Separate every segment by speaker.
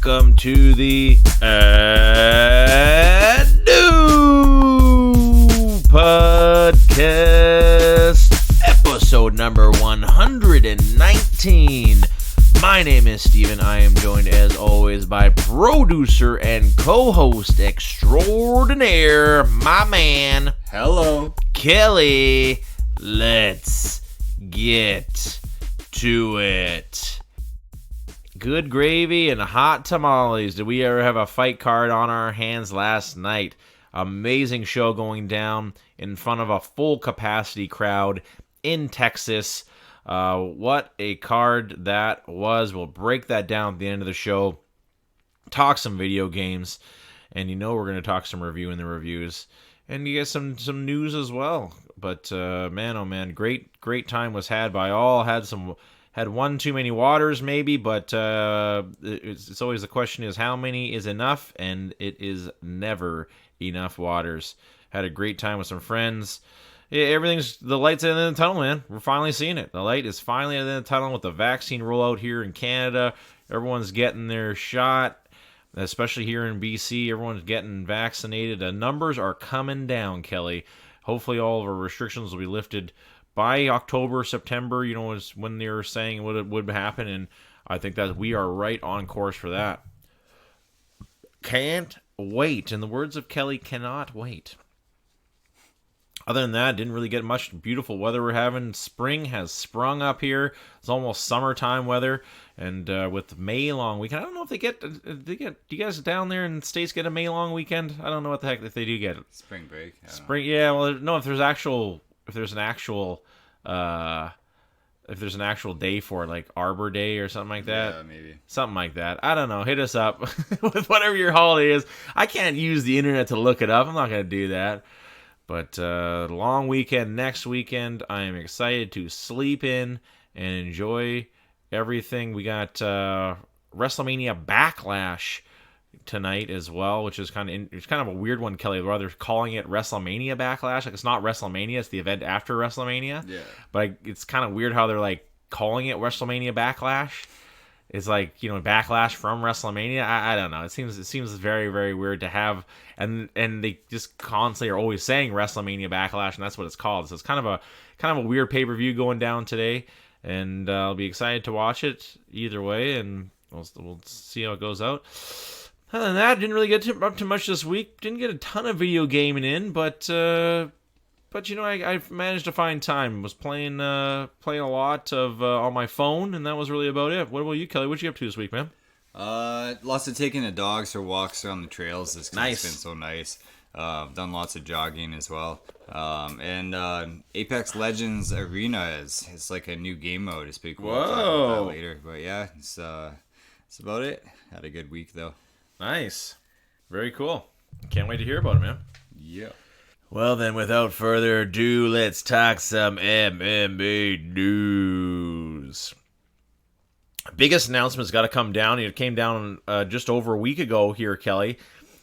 Speaker 1: welcome to the new podcast, episode number 119. My name is Steven. I am joined, as always, by producer and co-host extraordinaire, my man.
Speaker 2: Hello.
Speaker 1: Kelly. Let's get to it. Good gravy and hot tamales. Did we ever have a fight card on our hands last night? Amazing show going down in front of a full capacity crowd in Texas. What a card that was. We'll break that down at the end of the show. Talk some video games. And you know we're going to talk some review in the reviews. And you get some news as well. But man, oh man, great time was had by all. Had one too many waters maybe, but it's always the question is how many is enough, and it is never enough waters. Had a great time with some friends. Yeah, the light's at the end of the tunnel, man. We're finally seeing it. The light is finally at the end of the tunnel with the vaccine rollout here in Canada. Everyone's getting their shot, especially here in BC. Everyone's getting vaccinated. The numbers are coming down, Kelly. Hopefully all of our restrictions will be lifted by October, September, is when they were saying what would happen, and I think that we are right on course for that. Can't wait. In the words of Kelly, cannot wait. Other than that, didn't really get much beautiful weather we're having. Spring has sprung up here. It's almost summertime weather, and with May long weekend, I don't know if they get. Do you guys down there in the States get a May long weekend? I don't know what the heck if they do get it.
Speaker 2: Spring break.
Speaker 1: Spring, yeah. Well, no. If there's an actual day for it, like Arbor Day or something like that.
Speaker 2: Yeah, maybe.
Speaker 1: Something like that. I don't know. Hit us up with whatever your holiday is. I can't use the internet to look it up. I'm not going to do that. But long weekend next weekend. I am excited to sleep in and enjoy everything. We got WrestleMania Backlash tonight as well, which is it's kind of a weird one, Kelly. Where they're calling it WrestleMania Backlash, like it's not WrestleMania, it's the event after WrestleMania.
Speaker 2: Yeah.
Speaker 1: But it's kind of weird how they're like calling it WrestleMania Backlash. It's like backlash from WrestleMania. I don't know. It seems very very weird to have, and they just constantly are always saying WrestleMania Backlash, and that's what it's called. So it's kind of a weird pay-per-view going down today, and I'll be excited to watch it either way, and we'll see how it goes out. Other than that, didn't really get up too much this week. Didn't get a ton of video gaming in, but I managed to find time. Was playing a lot of on my phone, and that was really about it. What about you, Kelly? What you up to this week, man?
Speaker 2: Lots of taking the dogs for walks around the trails. This
Speaker 1: Nice.
Speaker 2: It's been so nice. Done lots of jogging as well. And Apex Legends Arena it's like a new game mode. It's pretty cool.
Speaker 1: Whoa.
Speaker 2: I'll talk about that later. But yeah, it's about it. Had a good week though.
Speaker 1: Nice. Very cool. Can't wait to hear about it, man.
Speaker 2: Yeah.
Speaker 1: Well, then, without further ado, let's talk some MMA news. Biggest announcement's got to come down. It came down just over a week ago here, Kelly,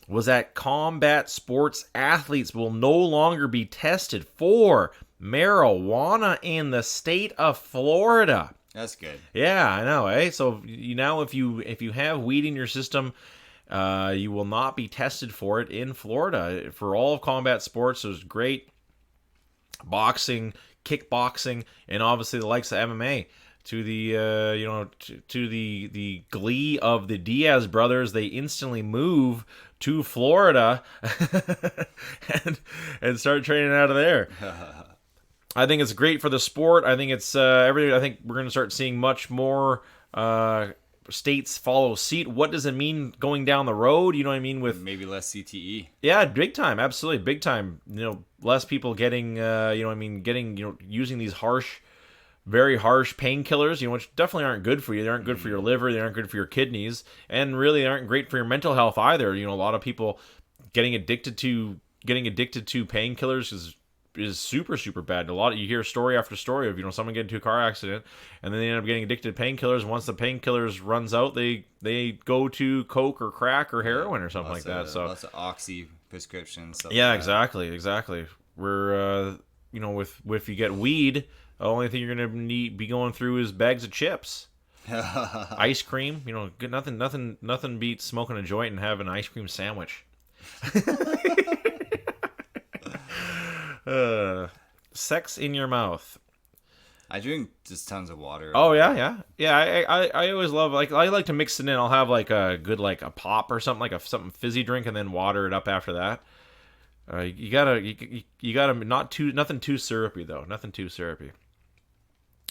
Speaker 1: was that combat sports athletes will no longer be tested for marijuana in the state of Florida.
Speaker 2: That's good.
Speaker 1: Yeah, I know, eh? So now if you have weed in your system, you will not be tested for it in Florida. For all of combat sports, there's great boxing, kickboxing, and obviously the likes of MMA. To the to the glee of the Diaz brothers, they instantly move to Florida and start training out of there. I think it's great for the sport. I think it's everything. I think we're going to start seeing much more states follow suit. What does it mean going down the road? You know what I mean? With
Speaker 2: maybe less CTE.
Speaker 1: Yeah, big time. Absolutely, big time. Less people getting using these very harsh painkillers, which definitely aren't good for you. They aren't good for your liver. They aren't good for your kidneys, and really they aren't great for your mental health either. A lot of people getting addicted to painkillers is super, super bad. You hear story after story of someone getting into a car accident and then they end up getting addicted to painkillers. Once the painkillers runs out, they go to coke or crack or heroin or something like that. So
Speaker 2: lots of oxy prescriptions.
Speaker 1: Yeah, exactly. We're if you get weed, the only thing you're gonna be going through is bags of chips. Ice cream, good, nothing beats smoking a joint and having an ice cream sandwich. Sex in your mouth.
Speaker 2: I drink just tons of water.
Speaker 1: Oh yeah. I always love, like, I like to mix it in. I'll have like a good, like a pop or something, like something fizzy drink, and then water it up after that. You gotta nothing too syrupy though. Nothing too syrupy.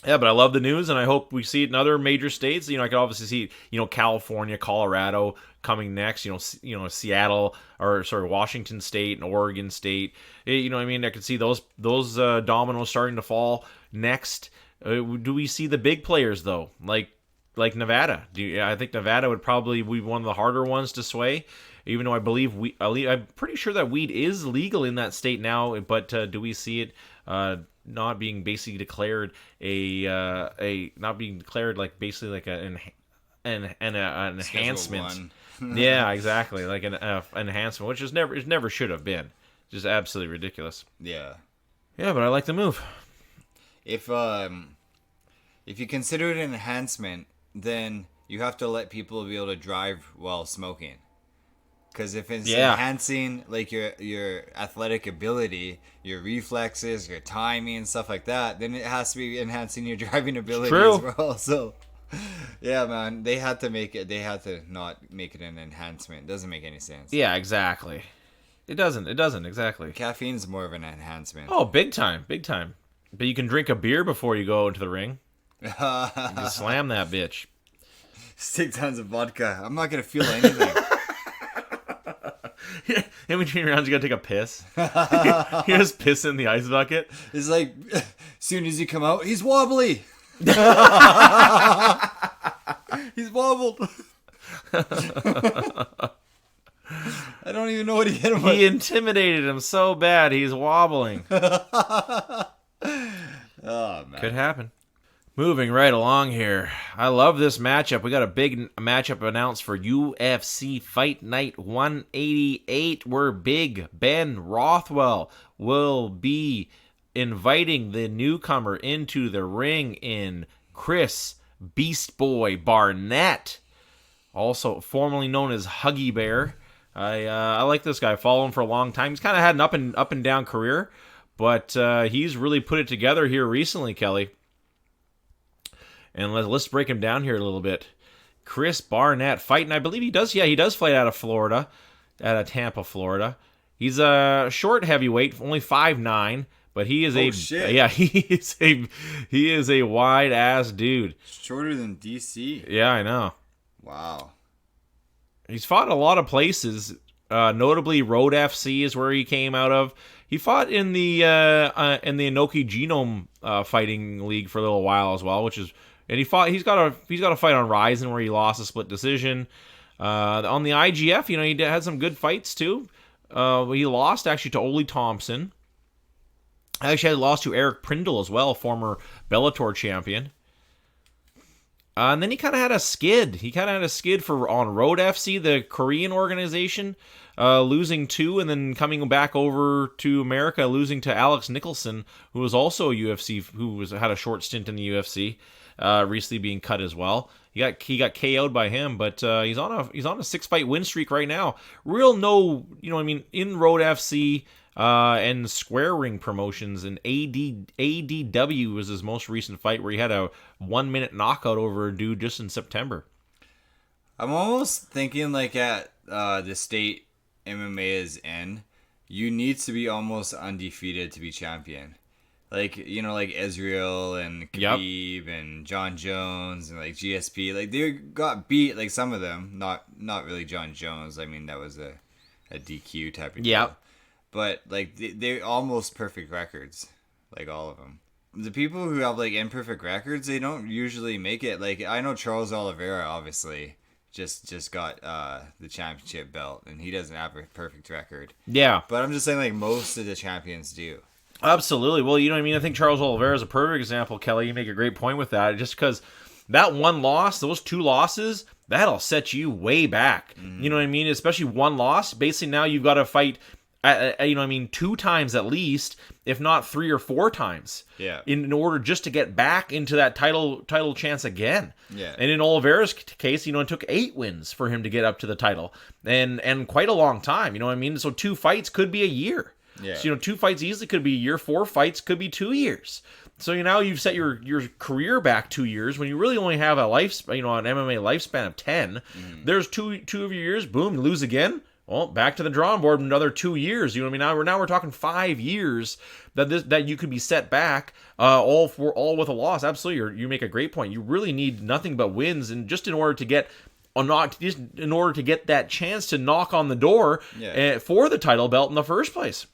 Speaker 1: Yeah, but I love the news, and I hope we see it in other major states. I could obviously see, California, Colorado coming next. Seattle, or sorry, Washington State and Oregon State. I could see those dominoes starting to fall next. Do we see the big players though, like Nevada? I think Nevada would probably be one of the harder ones to sway. Even though I believe I'm pretty sure that weed is legal in that state now, but do we see it not being basically declared not being declared like basically like an enhancement? Yeah, exactly, like an enhancement, which is never should have been. Just absolutely ridiculous.
Speaker 2: Yeah,
Speaker 1: but I like the move.
Speaker 2: If you consider it an enhancement, then you have to let people be able to drive while smoking. Because if it's enhancing like your athletic ability, your reflexes, your timing, and stuff like that, then it has to be enhancing your driving ability as well. So, yeah, man, they had to make it. They had to not make it an enhancement. It doesn't make any sense.
Speaker 1: Yeah, exactly. It doesn't exactly.
Speaker 2: Caffeine's more of an enhancement.
Speaker 1: Oh, big time. But you can drink a beer before you go into the ring. You just slam that bitch.
Speaker 2: Stick tons of vodka. I'm not gonna feel anything.
Speaker 1: In between rounds, you gotta take a piss. You just piss in the ice bucket.
Speaker 2: It's like, as soon as you come out, he's wobbly. He's wobbled. I don't even know what he hit him with.
Speaker 1: He intimidated him so bad, he's wobbling.
Speaker 2: Oh, man.
Speaker 1: Could happen. Moving right along here. I love this matchup. We got a big matchup announced for UFC Fight Night 188, where Big Ben Rothwell will be inviting the newcomer into the ring in Chris Beast Boy Barnett, also formerly known as Huggy Bear. I like this guy. Follow him for a long time. He's kind of had an up and down career, but he's really put it together here recently, Kelly. And let's break him down here a little bit. Chris Barnett fighting, I believe he does fight out of Florida, out of Tampa, Florida. He's a short heavyweight, only 5'9", but he is he is a wide ass dude.
Speaker 2: Shorter than DC.
Speaker 1: Yeah, I know.
Speaker 2: Wow.
Speaker 1: He's fought a lot of places. Notably, Road FC is where he came out of. He fought in the Inoki Genome fighting league for a little while as well, and he's got a fight on Ryzen where he lost a split decision. On the IGF, he had some good fights too. He lost actually to Ole Thompson. Actually, had lost to Eric Prindle as well, former Bellator champion. And then he kind of had a skid. On Road FC, the Korean organization, losing 2, and then coming back over to America, losing to Alex Nicholson, who was also had a short stint in the UFC, recently being cut as well. He got KO'd by him, but he's on a 6-fight win streak right now. In Road FC and Square Ring Promotions, and ADW was his most recent fight, where he had a 1-minute knockout over a dude just in September.
Speaker 2: I'm almost thinking like at the state MMA is in, you need to be almost undefeated to be champion. Like, like Israel and Khabib and John Jones and like GSP, like they got beat, like some of them, not really John Jones. I mean, that was a DQ type of deal.
Speaker 1: Yep.
Speaker 2: But like they're almost perfect records, like all of them. The people who have like imperfect records, they don't usually make it. Like I know Charles Oliveira obviously just got the championship belt, and he doesn't have a perfect record. Yeah. But I'm just saying, like, most of the champions do.
Speaker 1: Absolutely. Well, I think Charles Oliveira is a perfect example, Kelly. You make a great point with that. Just because that one loss, those 2 losses, that'll set you way back. Mm-hmm. You know what I mean? Especially one loss. Basically, now you've got to fight 2 times at least, if not 3 or 4 times.
Speaker 2: Yeah.
Speaker 1: In order just to get back into that title chance again.
Speaker 2: Yeah.
Speaker 1: And in Oliveira's case, it took 8 wins for him to get up to the title, and quite a long time. So 2 fights could be a year.
Speaker 2: Yeah.
Speaker 1: So 2 fights easily could be a year. 4 fights could be 2 years. So now you've set your career back 2 years when you really only have a an MMA lifespan of 10. There's two of your years. Boom, lose again. Well, back to the drawing board. Another 2 years. Now we're talking 5 years that you could be set back. All with a loss. Absolutely, you make a great point. You really need nothing but wins, and just in order to get that chance to knock on the door for the title belt in the first place.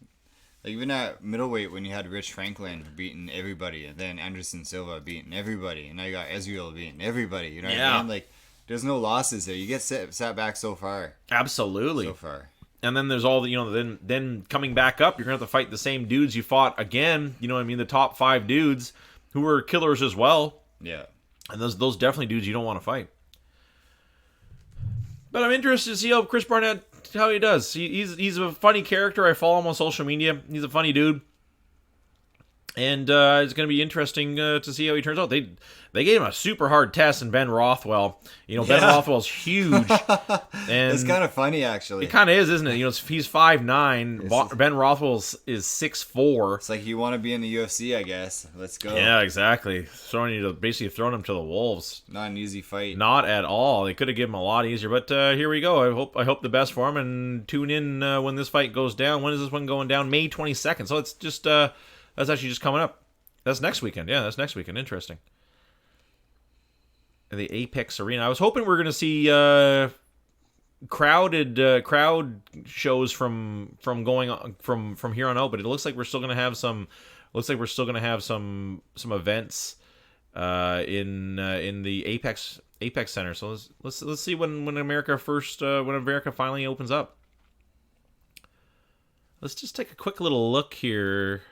Speaker 2: Like even at middleweight, when you had Rich Franklin beating everybody, and then Anderson Silva beating everybody, and now you got Israel beating everybody. You know what I mean? Like, there's no losses there. You get sat back so far.
Speaker 1: Absolutely.
Speaker 2: So far.
Speaker 1: And then there's all the, then coming back up, you're going to have to fight the same dudes you fought again. The top 5 dudes who were killers as well.
Speaker 2: Yeah.
Speaker 1: And those definitely dudes you don't want to fight. But I'm interested to see how Chris Barnett, how he does. He's a funny character. I follow him on social media. He's a funny dude. And it's going to be interesting to see how he turns out. They gave him a super hard test in Ben Rothwell. Ben Rothwell's huge. And
Speaker 2: it's kind of funny, actually.
Speaker 1: It kind of is, isn't it? He's 5'9". Ben Rothwell is 6'4".
Speaker 2: It's like you want to be in the UFC, I guess. Let's go.
Speaker 1: Yeah, exactly. Basically throwing him to the wolves.
Speaker 2: Not an easy fight.
Speaker 1: Not at all. They could have given him a lot easier, but here we go. I hope the best for him, and tune in when this fight goes down. When is this one going down? May 22nd. So it's just that's actually just coming up. That's next weekend. Yeah, that's next weekend. Interesting. The Apex Arena. I was hoping we were going to see crowd shows from going on, from here on out, but it looks like we're still going to have some. Looks like we're still going to have some events in the Apex Center. So let's see when America finally opens up. Let's just take a quick little look here,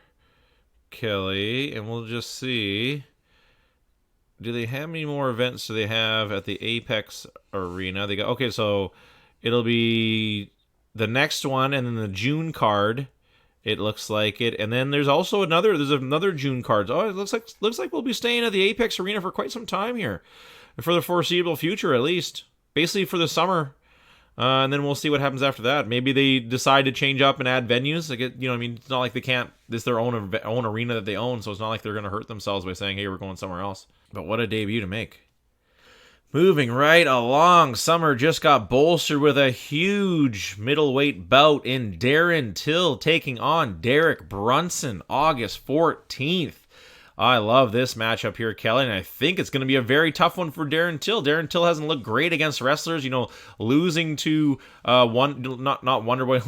Speaker 1: Kelly, and we'll just see. Do they have any more events? Do they have at the Apex Arena? They go okay, so it'll be the next one, and then the June card. It looks like it, and then there's also another June card. Oh, it looks like we'll be staying at the Apex Arena for quite some time here, for the foreseeable future at least, basically for the summer. And then we'll see what happens after that. Maybe they decide to change up and add venues. Like it's not like they can't. This is their own arena that they own, so it's not like they're going to hurt themselves by saying, "Hey, we're going somewhere else." But what a debut to make! Moving right along, summer just got bolstered with a huge middleweight bout in Darren Till taking on Derek Brunson, August 14th. I love this matchup here, Kelly, and I think it's going to be a very tough one for Darren Till. Darren Till hasn't looked great against wrestlers, losing to not Wonder Boy,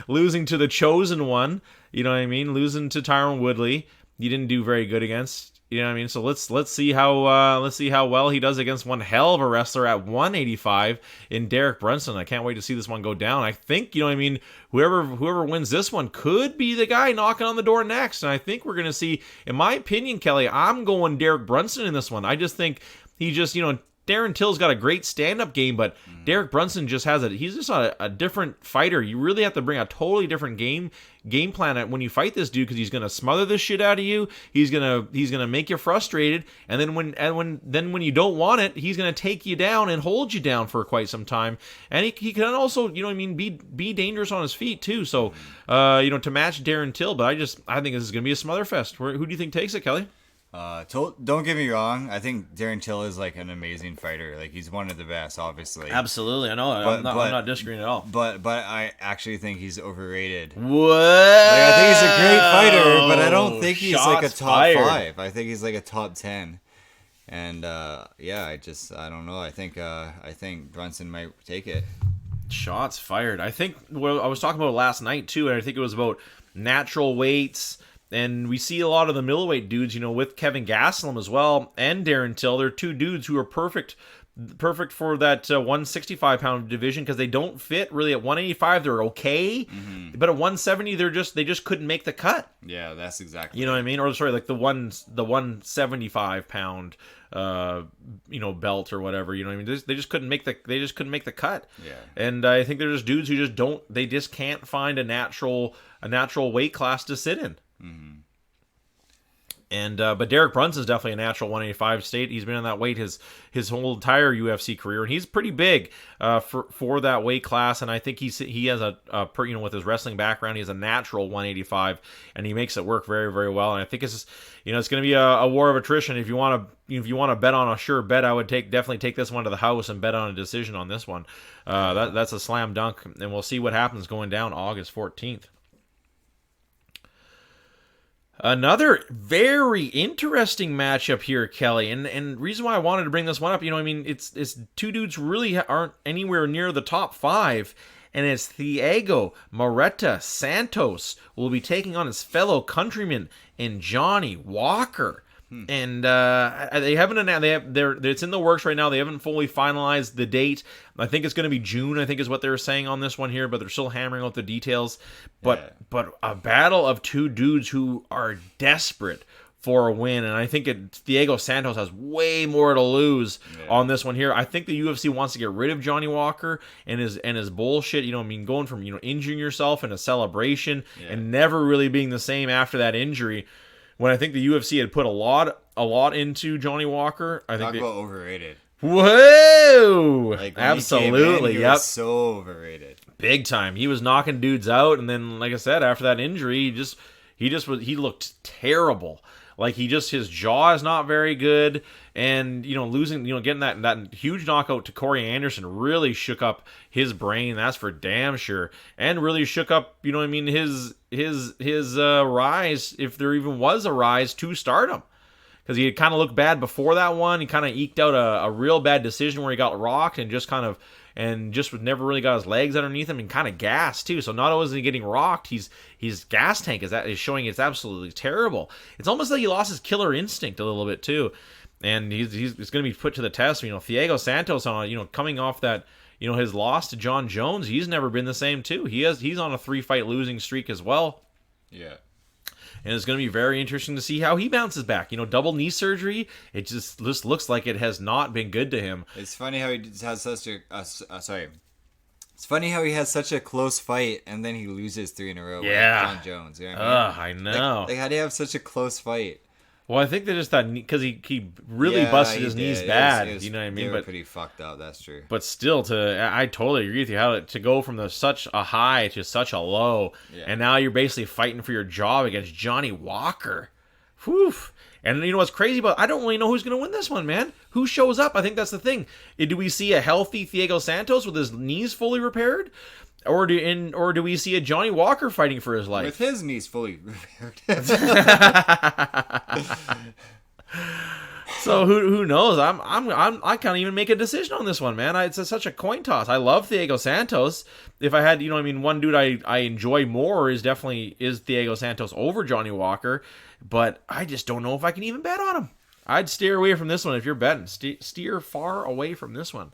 Speaker 1: losing to the Chosen One, losing to Tyron Woodley. He didn't do very good against. So let's see how well he does against one hell of a wrestler at 185 in Derek Brunson. I can't wait to see this one go down. I think whoever wins this one could be the guy knocking on the door next. And I think we're gonna see, in my opinion, Kelly, I'm going Derek Brunson in this one. I just think Darren Till's got a great stand-up game, but Derek Brunson just he's just a different fighter. You really have to bring a totally different game plan when you fight this dude, because he's gonna smother the shit out of you. He's gonna make you frustrated, and then when you don't want it, he's gonna take you down and hold you down for quite some time. And he can also be dangerous on his feet too. So to match Darren Till, but I think this is gonna be a smother fest. Who do you think takes it, Kelly?
Speaker 2: Don't get me wrong. I think Darren Till is like an amazing fighter. Like, he's one of the best, obviously.
Speaker 1: Absolutely, I know. I'm not disagreeing at all.
Speaker 2: But I actually think he's overrated.
Speaker 1: What?
Speaker 2: I think he's a great fighter, but I don't think he's like a top 5. I think he's like a top 10. And I don't know. I think Brunson might take it.
Speaker 1: Shots fired. I think I was talking about it last night too, and I think it was about natural weights. And we see a lot of the middleweight dudes, with Kevin Gastelum as well, and Darren Till. They're two dudes who are perfect perfect for that 165-pound division because they don't fit really at 185. They're okay, but at 170, they just couldn't make the cut.
Speaker 2: Yeah, that's exactly.
Speaker 1: You know what I mean? Or sorry, like the 175-pound belt or whatever. You know what I mean? They just couldn't make the cut.
Speaker 2: Yeah.
Speaker 1: And I think they're just dudes who just can't find a natural weight class to sit in. And but Derek Brunson's definitely a natural 185 state. He's been in that weight his whole entire UFC career, and he's pretty big for that weight class. And I think he has with his wrestling background, he has a natural 185, and he makes it work very, very well. And I think it's going to be a war of attrition. If you want to bet on a sure bet, I would definitely take this one to the house and bet on a decision on this one. That's a slam dunk, and we'll see what happens going down August 14th. Another very interesting matchup here, Kelly, and reason why I wanted to bring this one up, it's two dudes really aren't anywhere near the top 5, and it's Thiago Marreta Santos will be taking on his fellow countryman in Johnny Walker. And they haven't announced. It's in the works right now. They haven't fully finalized the date. I think it's going to be June. I think is what they're saying on this one here, but they're still hammering out the details. But a battle of two dudes who are desperate for a win, and I think Thiago Santos has way more to lose on this one here. I think the UFC wants to get rid of Johnny Walker and his bullshit. Going from injuring yourself in a celebration and never really being the same after that injury. When I think the UFC had put a lot into Johnny Walker, I think
Speaker 2: talk about overrated.
Speaker 1: Whoa!
Speaker 2: Like
Speaker 1: absolutely,
Speaker 2: he was so overrated,
Speaker 1: big time. He was knocking dudes out, and then, like I said, after that injury, he looked terrible. Like his jaw is not very good, and losing, getting that huge knockout to Corey Anderson really shook up his brain. That's for damn sure, and really shook up, his rise, if there even was a rise to stardom, because he had kind of looked bad before that one. He kind of eked out a real bad decision where he got rocked and just never really got his legs underneath him and kind of gassed too. So not only is he getting rocked, his gas tank is showing it's absolutely terrible. It's almost like he lost his killer instinct a little bit too, and he's going to be put to the test. Thiago Santos coming off that his loss to John Jones, he's never been the same too. He's on a 3-fight losing streak as well. Yeah. And it's going to be very interesting to see how he bounces back. Double knee surgery, it just looks like it has not been good to him.
Speaker 2: It's funny how he has such a It's funny how he has such a close fight and then he loses 3 in a row with John Jones. You know what I mean?
Speaker 1: I know.
Speaker 2: Like how do you have such a close fight?
Speaker 1: Well, I think they just thought because he really busted his knees bad. You know what I mean?
Speaker 2: They were pretty fucked up. That's true.
Speaker 1: But still, I totally agree with you. How to go from such a high to such a low, and now you're basically fighting for your job against Johnny Walker. Whew. And what's crazy about? I don't really know who's going to win this one, man. Who shows up? I think that's the thing. Do we see a healthy Thiago Santos with his knees fully repaired? Or do we see a Johnny Walker fighting for his life
Speaker 2: with his knees fully repaired?
Speaker 1: So who knows? I can't even make a decision on this one, man. It's such a coin toss. I love Thiago Santos. If I had, one dude I enjoy more is Thiago Santos over Johnny Walker, but I just don't know if I can even bet on him. I'd steer away from this one if you're betting. Steer far away from this one.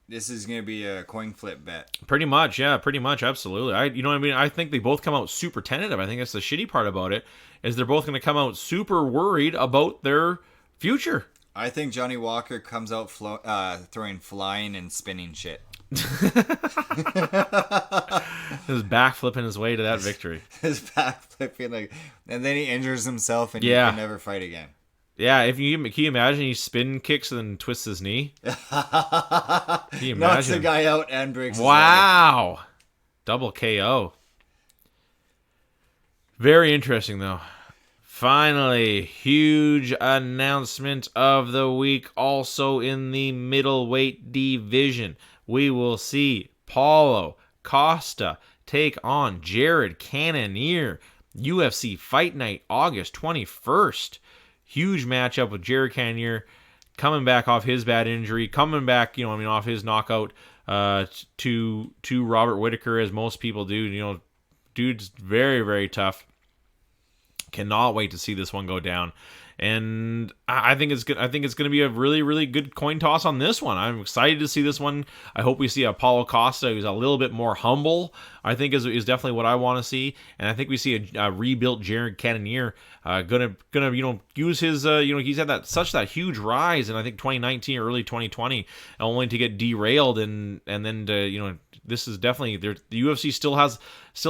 Speaker 2: This is going to be a coin flip bet.
Speaker 1: Pretty much, yeah. Pretty much, absolutely. I think they both come out super tentative. I think that's the shitty part about it, is they're both going to come out super worried about their future.
Speaker 2: I think Johnny Walker comes out throwing flying and spinning shit.
Speaker 1: His backflipping his way to that victory.
Speaker 2: His backflipping, and then he injures himself and he can never fight again.
Speaker 1: Yeah, can you imagine he spin kicks and then twists his knee? Can you imagine?
Speaker 2: Knocks the guy out and breaks his
Speaker 1: leg. Double KO. Very interesting, though. Finally, huge announcement of the week. Also in the middleweight division, we will see Paulo Costa take on Jared Cannonier. UFC Fight Night, August 21st. Huge matchup with Jared Cannonier coming back off his bad injury, coming back, off his knockout to Robert Whittaker, as most people do. Dude's very, very tough. Cannot wait to see this one go down. And I think it's good. I think it's going to be a really, really good coin toss on this one. I'm excited to see this one. I hope we see a Paulo Costa who's a little bit more humble. I think is definitely what I want to see. And I think we see a rebuilt Jared Cannonier gonna use his he's had that huge rise in I think 2019 or early 2020, only to get derailed and then to this is definitely the UFC still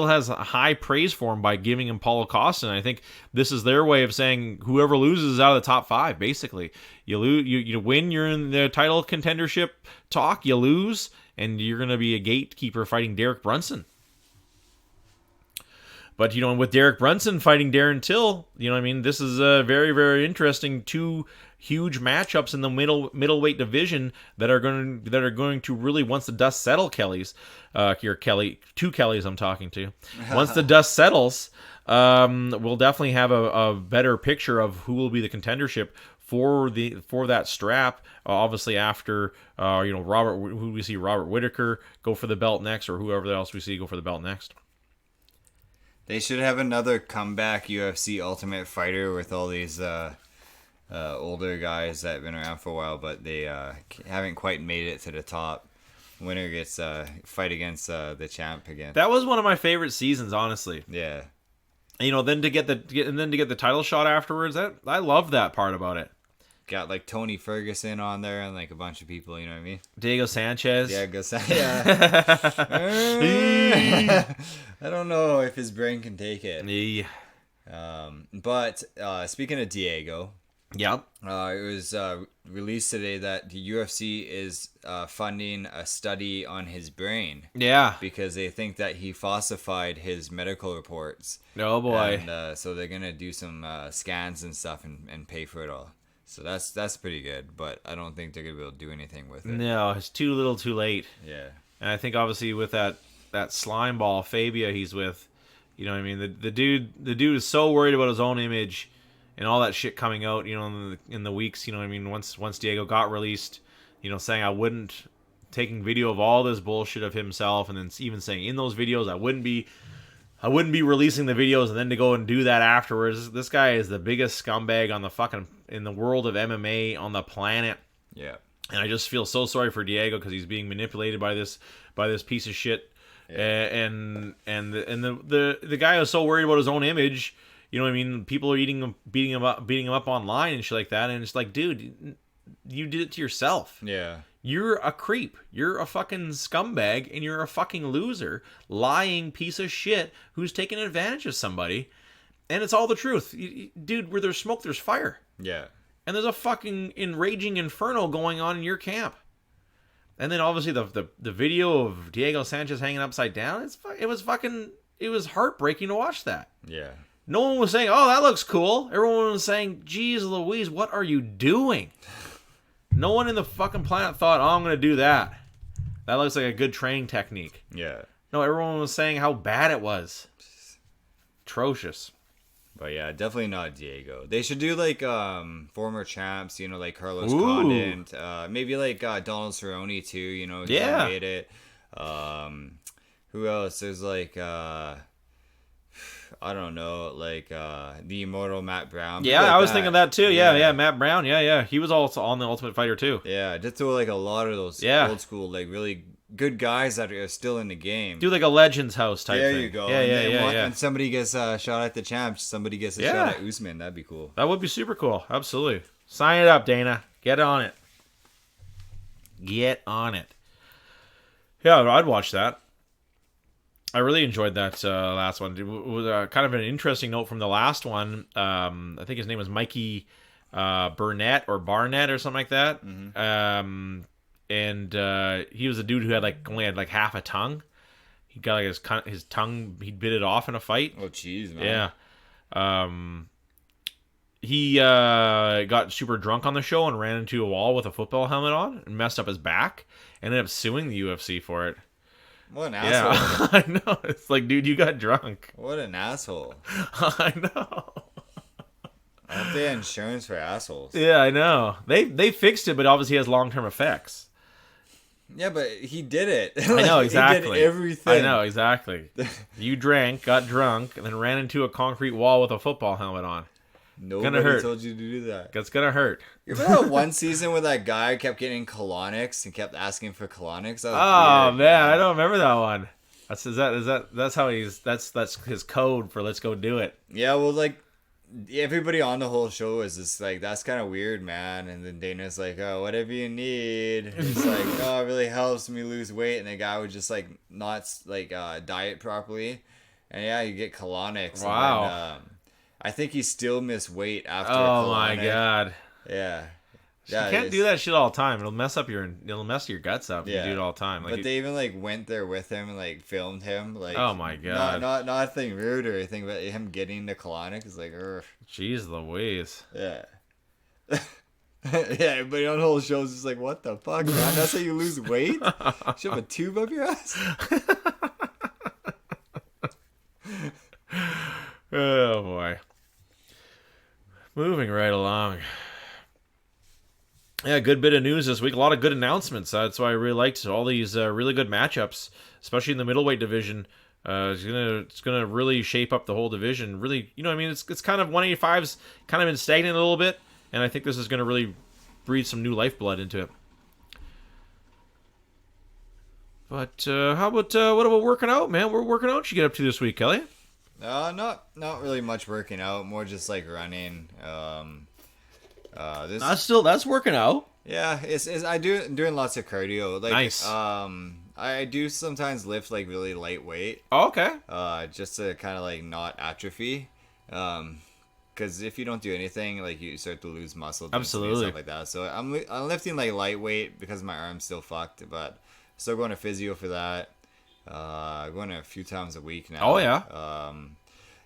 Speaker 1: has high praise for him by giving him Paulo Costa, and I think this is their way of saying whoever loses is out of the top 5. Basically, you lose, you win, you're in the title contendership talk. You lose, and you're going to be a gatekeeper fighting Derek Brunson. But with Derek Brunson fighting Darren Till, this is a very, very interesting 2 huge matchups in the middleweight division that are going to really, once the dust settle, two Kellys I'm talking to. Once the dust settles, we'll definitely have a better picture of who will be the contendership for that strap. Obviously, after who we see Robert Whittaker go for the belt next, or whoever else we see go for the belt next.
Speaker 2: They should have another comeback UFC Ultimate Fighter with all these older guys that have been around for a while, but they haven't quite made it to the top. Winner gets fight against the champ again.
Speaker 1: That was one of my favorite seasons, honestly.
Speaker 2: Yeah.
Speaker 1: Then to get the title shot afterwards, I love that part about it.
Speaker 2: Got like Tony Ferguson on there and like a bunch of people, you know what I mean?
Speaker 1: Diego Sanchez.
Speaker 2: Diego Sanchez. I don't know if his brain can take it.
Speaker 1: Yeah.
Speaker 2: But speaking of Diego,
Speaker 1: yep.
Speaker 2: It was released today that the UFC is funding a study on his brain.
Speaker 1: Yeah.
Speaker 2: Because they think that he falsified his medical reports.
Speaker 1: Oh boy.
Speaker 2: And so they're gonna do some scans and stuff and pay for it all. So that's pretty good, but I don't think they're gonna be able to do anything with it.
Speaker 1: No, it's too little, too late.
Speaker 2: Yeah.
Speaker 1: And I think obviously with that slime ball Fabia he's with, the dude is so worried about his own image and all that shit coming out, in the weeks, once Diego got released, saying I wouldn't, taking video of all this bullshit of himself, and then even saying in those videos I wouldn't be releasing the videos, and then to go and do that afterwards. This guy is the biggest scumbag in the world of MMA on the planet.
Speaker 2: Yeah.
Speaker 1: And I just feel so sorry for Diego because he's being manipulated by this piece of shit. Yeah. And the guy is so worried about his own image. People are beating him up online and shit like that. And it's like, dude, you did it to yourself.
Speaker 2: Yeah.
Speaker 1: You're a creep. You're a fucking scumbag, and you're a fucking loser, lying piece of shit who's taking advantage of somebody. And it's all the truth. Dude, where there's smoke, there's fire.
Speaker 2: Yeah.
Speaker 1: And there's a fucking enraging inferno going on in your camp. And then obviously the video of Diego Sanchez hanging upside down, it was heartbreaking to watch that.
Speaker 2: Yeah.
Speaker 1: No one was saying, oh, that looks cool. Everyone was saying, geez Louise, what are you doing? No one in the fucking planet thought, oh, I'm going to do that. That looks like a good training technique.
Speaker 2: Yeah.
Speaker 1: No, everyone was saying how bad it was. Atrocious.
Speaker 2: But yeah, definitely not Diego. They should do like former champs, like Carlos Condit, maybe like Donald Cerrone too,
Speaker 1: Yeah.
Speaker 2: Made it. Who else? There's like I don't know, like the immortal Matt Brown.
Speaker 1: Yeah,
Speaker 2: like
Speaker 1: I was
Speaker 2: that.
Speaker 1: thinking that too. Yeah, Matt Brown. Yeah. He was also on the Ultimate Fighter too.
Speaker 2: Yeah, just throw like a lot of those old school, like really good guys that are still in the game.
Speaker 1: Do like a Legends House type thing.
Speaker 2: There you go.
Speaker 1: Yeah.
Speaker 2: And somebody gets a shot at the champ. Somebody gets a shot at Usman. That'd be cool.
Speaker 1: That would be super cool. Absolutely. Sign it up, Dana. Get on it. Yeah, I'd watch that. I really enjoyed that last one. It was kind of an interesting note from the last one. I think his name was Mikey Barnett or something like that. Mm-hmm. And he was a dude who only had half a tongue. He got his tongue, he bit it off in a fight.
Speaker 2: Oh, jeez, man.
Speaker 1: Yeah. He got super drunk on the show and ran into a wall with a football helmet on and messed up his back. Ended up suing the UFC for it.
Speaker 2: What an asshole.
Speaker 1: I know. It's like, dude, you got drunk.
Speaker 2: What an asshole.
Speaker 1: I know.
Speaker 2: I hope they had insurance for assholes.
Speaker 1: Yeah, I know. They fixed it, but obviously has long-term effects.
Speaker 2: Yeah, but he did it.
Speaker 1: I know, exactly.
Speaker 2: He did everything.
Speaker 1: I know, exactly. You got drunk, and then ran into a concrete wall with a football helmet on.
Speaker 2: Nobody told you to do that.
Speaker 1: That's gonna hurt.
Speaker 2: You remember that one season where that guy kept getting colonics and kept asking for colonics? That
Speaker 1: was
Speaker 2: weird,
Speaker 1: man, I don't remember that one. That's how that's his code for let's go do it.
Speaker 2: Yeah, well, like everybody on the whole show is just like, that's kind of weird, man. And then Dana's like, oh, whatever you need. It's like, oh, it really helps me lose weight. And the guy would just like not like diet properly, and yeah, you get colonics.
Speaker 1: Wow.
Speaker 2: And then, I think he still missed weight after.
Speaker 1: Oh my god.
Speaker 2: Yeah.
Speaker 1: You can't do that shit all the time. It'll mess your guts up if you do it all the time.
Speaker 2: Like, but they even like went there with him and like filmed him. Like,
Speaker 1: oh my god.
Speaker 2: Not nothing rude or anything, but him getting the colonic is like, ugh.
Speaker 1: Jeez Louise.
Speaker 2: Yeah. Yeah, everybody on the whole show is just like, what the fuck, man? That's how you lose weight? Shove a tube up your ass?
Speaker 1: Oh boy. Moving right along. Yeah, good bit of news this week. A lot of good announcements. That's why I really liked all these really good matchups, especially in the middleweight division. It's gonna really shape up the whole division. Really, I mean, it's kind of 185's kind of been stagnant a little bit, and I think this is gonna really breathe some new lifeblood into it. But how about what about working out, man? We're working out. What you get up to this week, Kelly?
Speaker 2: Not really much working out. More just like running.
Speaker 1: That's working out.
Speaker 2: Yeah, it's doing lots of cardio. Like,
Speaker 1: nice.
Speaker 2: I do sometimes lift like really lightweight.
Speaker 1: Oh, okay.
Speaker 2: Just to kind of like not atrophy. Because if you don't do anything, like you start to lose muscle.
Speaker 1: Absolutely.
Speaker 2: Stuff like that. So I'm lifting like lightweight because my arm's still fucked, but still going to physio for that. Going a few times a week now.
Speaker 1: Oh yeah.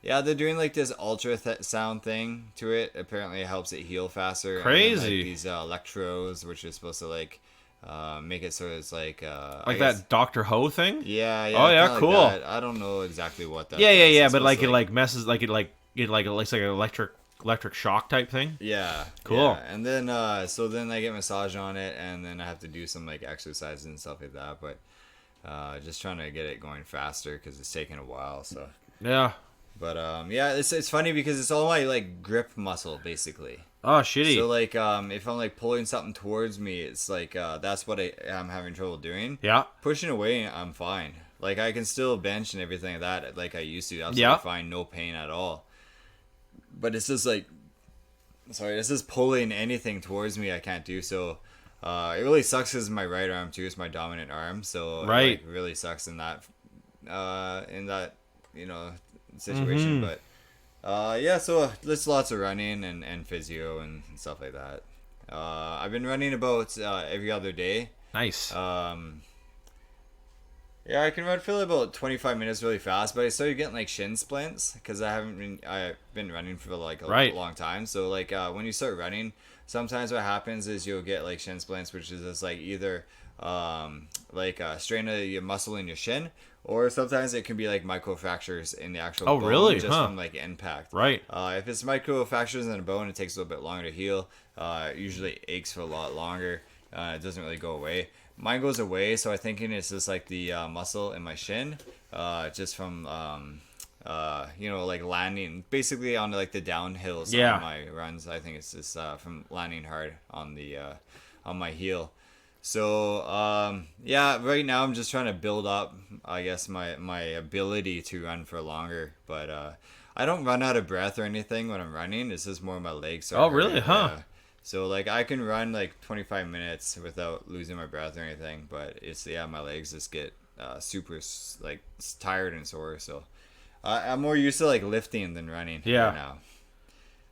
Speaker 2: Yeah, they're doing like this ultrasound thing to it. Apparently, it helps it heal faster.
Speaker 1: Crazy.
Speaker 2: And then, like, these electrodes, which are supposed to like make it so it's like
Speaker 1: that Dr. Ho thing.
Speaker 2: Yeah.
Speaker 1: Oh yeah, cool.
Speaker 2: Like I don't know exactly what that.
Speaker 1: Yeah. But like it like messes like it looks like an electric shock type thing.
Speaker 2: Yeah.
Speaker 1: Cool.
Speaker 2: Yeah. And then so then I get massage on it, and then I have to do some like exercises and stuff like that. But just trying to get it going faster because it's taking a while. So
Speaker 1: yeah.
Speaker 2: But yeah, it's funny because it's all my like grip muscle basically.
Speaker 1: Oh, shitty.
Speaker 2: So like if I'm like pulling something towards me, it's like that's what I'm having trouble doing.
Speaker 1: Yeah.
Speaker 2: Pushing away, I'm fine. Like I can still bench and everything like that like I used to. Absolutely fine, no pain at all. But it's just like, it's just pulling anything towards me I can't do. So it really sucks because my right arm too is my dominant arm. So
Speaker 1: right.
Speaker 2: It like, really sucks in that situation. But yeah, so there's lots of running and physio and stuff like that. I've been running about every other day.
Speaker 1: Nice.
Speaker 2: Yeah, I can run for about 25 minutes really fast, but I started getting like shin splints because I've been running for like a long time. So like when you start running, sometimes what happens is you'll get like shin splints, which is just like either like a strain of your muscle in your shin, or sometimes it can be like microfractures in the actual bone.
Speaker 1: Really?
Speaker 2: Just from like impact.
Speaker 1: Right.
Speaker 2: If it's microfractures in the bone, it takes a little bit longer to heal. It usually aches for a lot longer. It doesn't really go away. Mine goes away, so I'm thinking it's just like the muscle in my shin, just from like landing basically on like the downhills on my runs. I think it's just from landing hard on the on my heel. So right now I'm just trying to build up, I guess, my ability to run for longer. But I don't run out of breath or anything when I'm running. It's just more my legs.
Speaker 1: Oh, really? Huh?
Speaker 2: Yeah. So like I can run like 25 minutes without losing my breath or anything. But it's my legs just get super like tired and sore. So I'm more used to like lifting than running right now.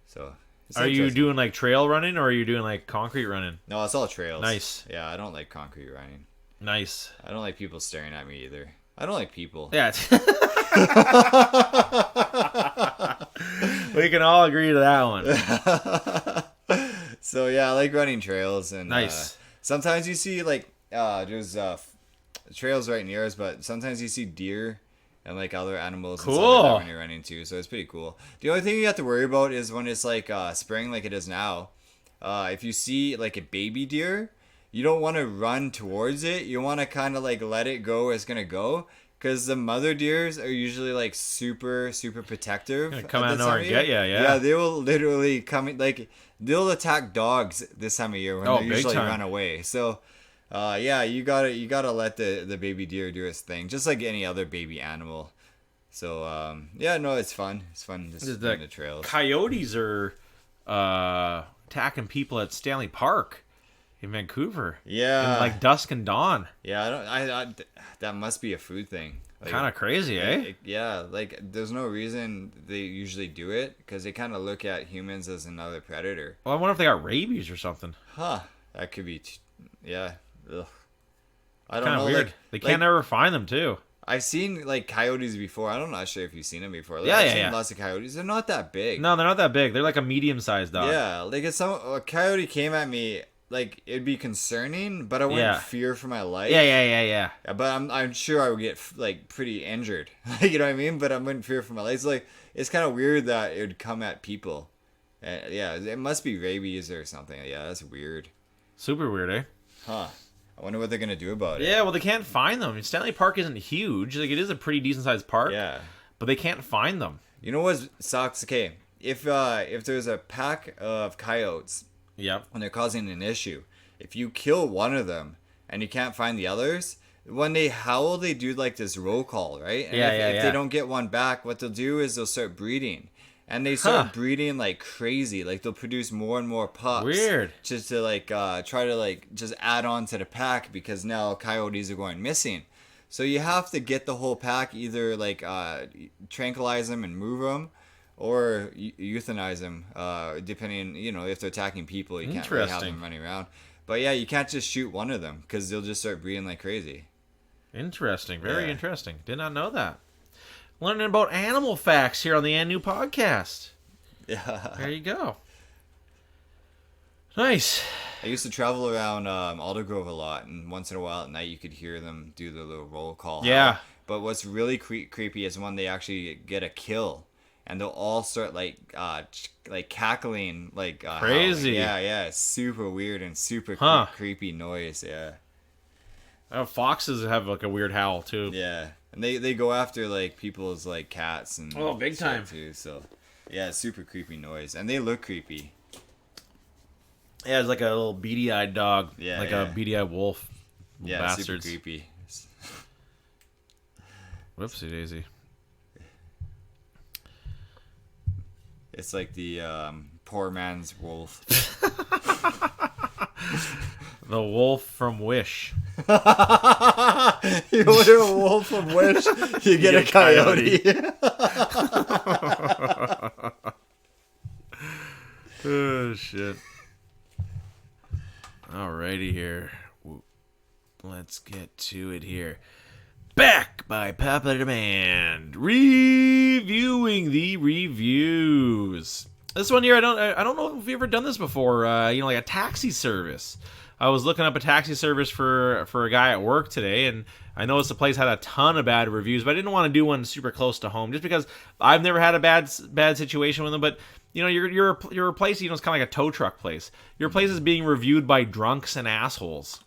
Speaker 2: So.
Speaker 1: Are you doing like trail running or are you doing like concrete running?
Speaker 2: No, it's all trails.
Speaker 1: Nice.
Speaker 2: Yeah, I don't like concrete running.
Speaker 1: Nice.
Speaker 2: I don't like people staring at me either. I don't like people.
Speaker 1: Yeah. We can all agree to that one.
Speaker 2: So yeah, I like running trails and
Speaker 1: nice.
Speaker 2: Sometimes you see like there's trails right near us, but sometimes you see deer and like other animals and stuff like that when you're running too, so it's pretty cool. The only thing you have to worry about is when it's like spring like it is now. If you see like a baby deer, you don't want to run towards it. You want to kind of like let it go where it's gonna go, Because the mother deers are usually like super protective.
Speaker 1: Gonna come out of nowhere and get you, yeah.
Speaker 2: Yeah, they will literally come in, like they'll attack dogs this time of year when they usually run away. So, yeah, you gotta let the baby deer do its thing, just like any other baby animal. So, yeah, no, it's fun. It's fun just in the trails.
Speaker 1: Coyotes are attacking people at Stanley Park in Vancouver.
Speaker 2: Yeah,
Speaker 1: in like dusk and dawn.
Speaker 2: Yeah, I that must be a food thing. Like,
Speaker 1: kind of crazy, eh?
Speaker 2: Yeah, like there's no reason they usually do it because they kind of look at humans as another predator.
Speaker 1: Well, I wonder if they got rabies or something.
Speaker 2: Huh? That could be. Yeah. Ugh. I don't
Speaker 1: know. Weird. They can't ever find them too.
Speaker 2: I've seen like coyotes before. I'm not sure if you've seen them before. Like,
Speaker 1: I've
Speaker 2: seen lots of coyotes. They're not that big.
Speaker 1: No, they're not that big. They're like a medium-sized dog.
Speaker 2: Yeah, like if a coyote came at me, like it'd be concerning, but I wouldn't fear for my life.
Speaker 1: Yeah.
Speaker 2: But I'm sure I would get like pretty injured. You know what I mean? But I wouldn't fear for my life. It's like it's kind of weird that it would come at people. Yeah, it must be rabies or something. Yeah, that's weird.
Speaker 1: Super weird, eh?
Speaker 2: Huh. I wonder what they're gonna do about it.
Speaker 1: Yeah, well, they can't find them. Stanley Park isn't huge. Like, it is a pretty decent-sized park.
Speaker 2: Yeah.
Speaker 1: But they can't find them.
Speaker 2: You know what sucks? Okay, if there's a pack of coyotes,
Speaker 1: yep,
Speaker 2: and they're causing an issue, if you kill one of them and you can't find the others, when they howl, they do like this roll call, right? And if they don't get one back, what they'll do is they'll start breeding. And they start breeding like crazy. Like they'll produce more and more pups.
Speaker 1: Weird.
Speaker 2: Just to like try to like just add on to the pack because now coyotes are going missing. So you have to get the whole pack, either like tranquilize them and move them, or euthanize them. Depending, if they're attacking people, you can't really have them running around. But yeah, you can't just shoot one of them because they'll just start breeding like crazy.
Speaker 1: Interesting. Very interesting. Did not know that. Learning about animal facts here on the ANU podcast.
Speaker 2: Yeah.
Speaker 1: There you go. Nice.
Speaker 2: I used to travel around Aldergrove a lot, and once in a while at night you could hear them do the little roll call.
Speaker 1: Yeah.
Speaker 2: But what's really creepy is when they actually get a kill, and they'll all start like cackling like
Speaker 1: crazy.
Speaker 2: Howling. Yeah. It's super weird and super creepy noise. Yeah.
Speaker 1: Foxes have like a weird howl too.
Speaker 2: Yeah. And they go after like people's like cats and
Speaker 1: big time
Speaker 2: too. So yeah, super creepy noise, and they look creepy.
Speaker 1: Yeah, it's like a little beady-eyed dog.
Speaker 2: Yeah,
Speaker 1: like a beady-eyed wolf.
Speaker 2: Yeah,
Speaker 1: bastards.
Speaker 2: Super creepy.
Speaker 1: Whoopsie daisy.
Speaker 2: It's like the poor man's wolf.
Speaker 1: The wolf from Wish.
Speaker 2: You order a wolf from Wish, you get a coyote.
Speaker 1: Oh, shit. Alrighty here. Let's get to it here. Back by popular demand. Reviewing the reviews. This one here, I don't know if we've ever done this before. Like a taxi service. I was looking up a taxi service for a guy at work today, and I noticed the place had a ton of bad reviews, but I didn't want to do one super close to home, just because I've never had a bad situation with them. But your place, it's kind of like a tow truck place. Your place is being reviewed by drunks and assholes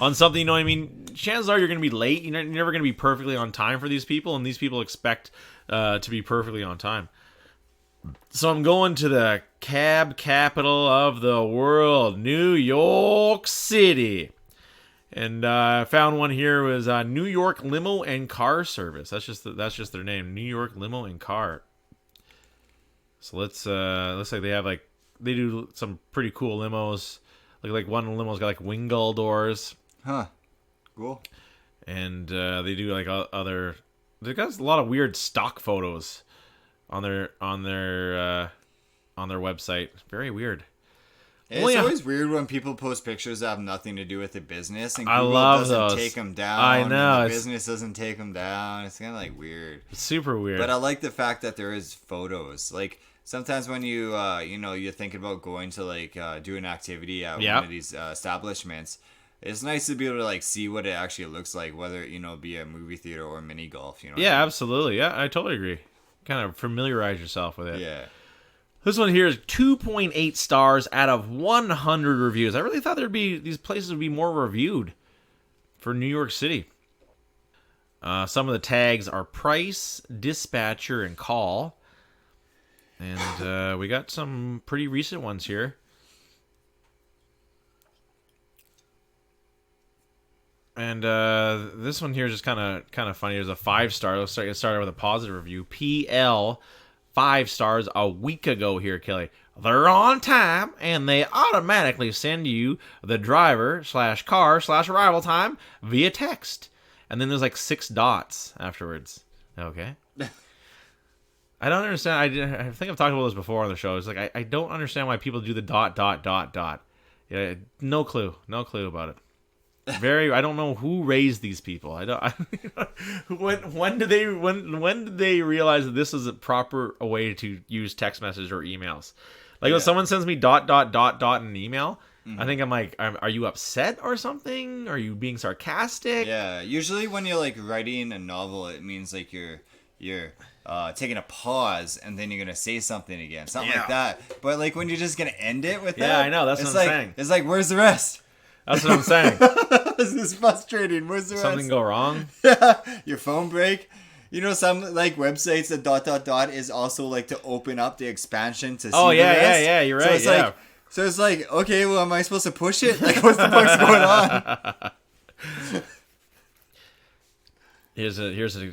Speaker 1: on something. Chances are you're going to be late. You're never going to be perfectly on time for these people, and these people expect to be perfectly on time. So I'm going to the cab capital of the world, New York City. And I found one here was New York Limo and Car Service. That's just their name, New York Limo and Car. So looks like they do some pretty cool limos. Like one limo's got like wing gull doors.
Speaker 2: Huh. Cool.
Speaker 1: And they do like other. They got a lot of weird stock photos on their website. Very weird.
Speaker 2: It's always weird when people post pictures that have nothing to do with the business, and Google
Speaker 1: doesn't
Speaker 2: take them down.
Speaker 1: I know.
Speaker 2: And the business doesn't take them down. It's kind of like weird.
Speaker 1: It's super weird.
Speaker 2: But I like the fact that there is photos. Like sometimes when you're thinking about going to like do an activity at one of these establishments, it's nice to be able to like see what it actually looks like, whether be a movie theater or mini golf.
Speaker 1: Absolutely. Yeah, I totally agree. Kind of familiarize yourself with it.
Speaker 2: Yeah.
Speaker 1: This one here is 2.8 stars out of 100 reviews. I really thought these places would be more reviewed for New York City. Some of the tags are price, dispatcher, and call. And we got some pretty recent ones here. And this one here is just kind of funny. There's a 5-star. Let's get started with a positive review. PL, 5 stars a week ago here, Kelly. They're on time, and they automatically send you the driver/car/arrival time via text. And then there's like 6 dots afterwards. Okay. I don't understand. I think I've talked about this before on the show. It's like I don't understand why people do the ... Yeah, no clue about it. I don't know who raised these people. When did they realize that this is a proper way to use text message or emails? Like when someone sends me ... in an email, I think I'm like, are you upset or something? Are you being sarcastic?
Speaker 2: Yeah, usually when you're like writing a novel, it means like you're taking a pause and then you're gonna say something again, something like that. But like when you're just gonna end it with that,
Speaker 1: yeah, I know, that's what I'm saying.
Speaker 2: It's like, where's the rest?
Speaker 1: That's what I'm saying.
Speaker 2: This is frustrating. Where's the rest?
Speaker 1: Something go wrong?
Speaker 2: Yeah, your phone break. You know, some like websites, the ... is also like to open up the expansion to see the rest.
Speaker 1: Yeah, you're right.
Speaker 2: So it's like, okay, well, am I supposed to push it? Like, what's the fuck's going on?
Speaker 1: Here's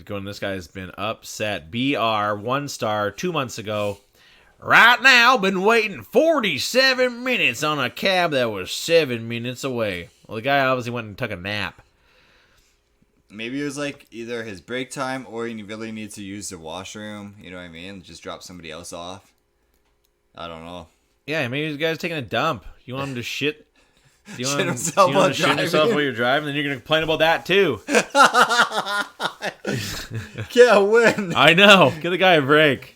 Speaker 1: going. This guy's been upset. BR, 1 star, 2 months ago. Right now, been waiting 47 minutes on a cab that was 7 minutes away. Well, the guy obviously went and took a nap.
Speaker 2: Maybe it was like either his break time or he really needs to use the washroom. You know what I mean? Just drop somebody else off. I don't know.
Speaker 1: Yeah, maybe the guy's taking a dump. You want him to shit? You want
Speaker 2: shit
Speaker 1: him
Speaker 2: himself
Speaker 1: to shit yourself while you're driving? Then you're going to complain about that too.
Speaker 2: Can't win.
Speaker 1: I know. Give the guy a break.